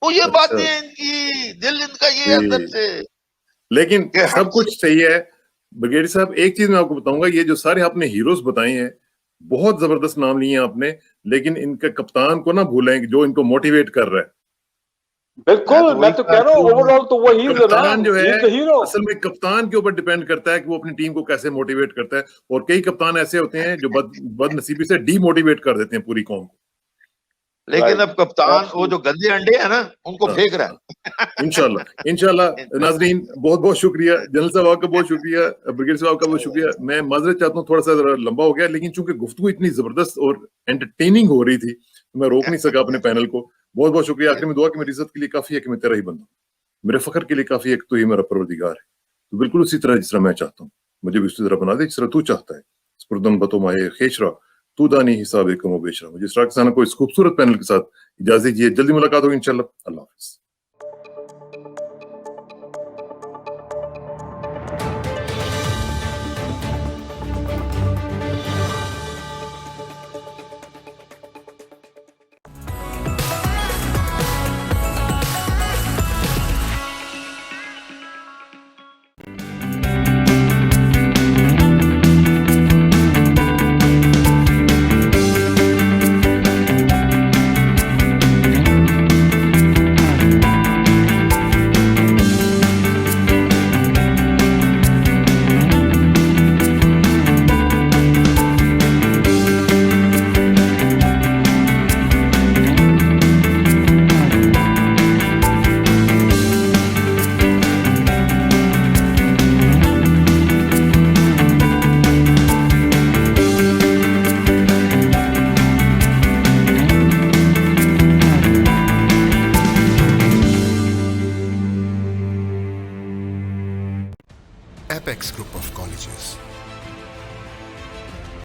वो ये बातें हैं इनकी, दिल इनका ये अंदर से। लेकिन सब कुछ सही है ब्रिगेडियर साहब, एक चीज मैं आपको बताऊंगा, ये जो सारे आपने हीरोज बताए हैं, बहुत जबरदस्त नाम लिए हैं आपने, लेकिन इनके कप्तान को ना भूलें जो इनको मोटिवेट कर रहा है। बिल्कुल, मैं तो कह रहा हूँ ओवरऑल तो वही कप्तान जो है हीरो असल में कप्तान के ऊपर डिपेंड करता है कि वो अपनी टीम को कैसे मोटिवेट करता है, और कई कप्तान ऐसे होते हैं जो बदनसीबी से डीमोटिवेट कर देते हैं पूरी कौम को। लेकिन अब कप्तान वो जो गंदे अंडे है ना उनको फेंक रहा है। इंशाल्लाह नाजरीन, बहुत बहुत शुक्रिया जनरल साहब आपका, बहुत शुक्रिया ब्रिगेडियर साहब का, बहुत शुक्रिया। मैं माजरत चाहता हूँ थोड़ा सा लंबा हो गया, लेकिन चूंकि गुफ्तगू इतनी जबरदस्त और एंटरटेनिंग हो रही थी तो मैं रोक नहीं सका अपने पैनल को। बहुत बहुत शुक्रिया। आखिर में दुआ कि मेरी इज्जत के लिए काफी है कि मैं तेरा ही बंदा, मेरे फखर के लिए काफी है कि तू ही मेरा परवरदिगार है। तो बिल्कुल उसी तरह जिस तरह मैं चाहता हूँ मुझे भी उसी तरह बना दे जिस तरह तू चाहता है। स्पुरदम बतो माए खेशरा तू दानी हिसाब कमो बेशरा। मुझे इस को इस खूबसूरत पैनल के साथ इजाजत दीजिए, जल्दी मुलाकात होगी इंशाल्लाह। अल्लाह हाफिज़। Apex Group of Colleges.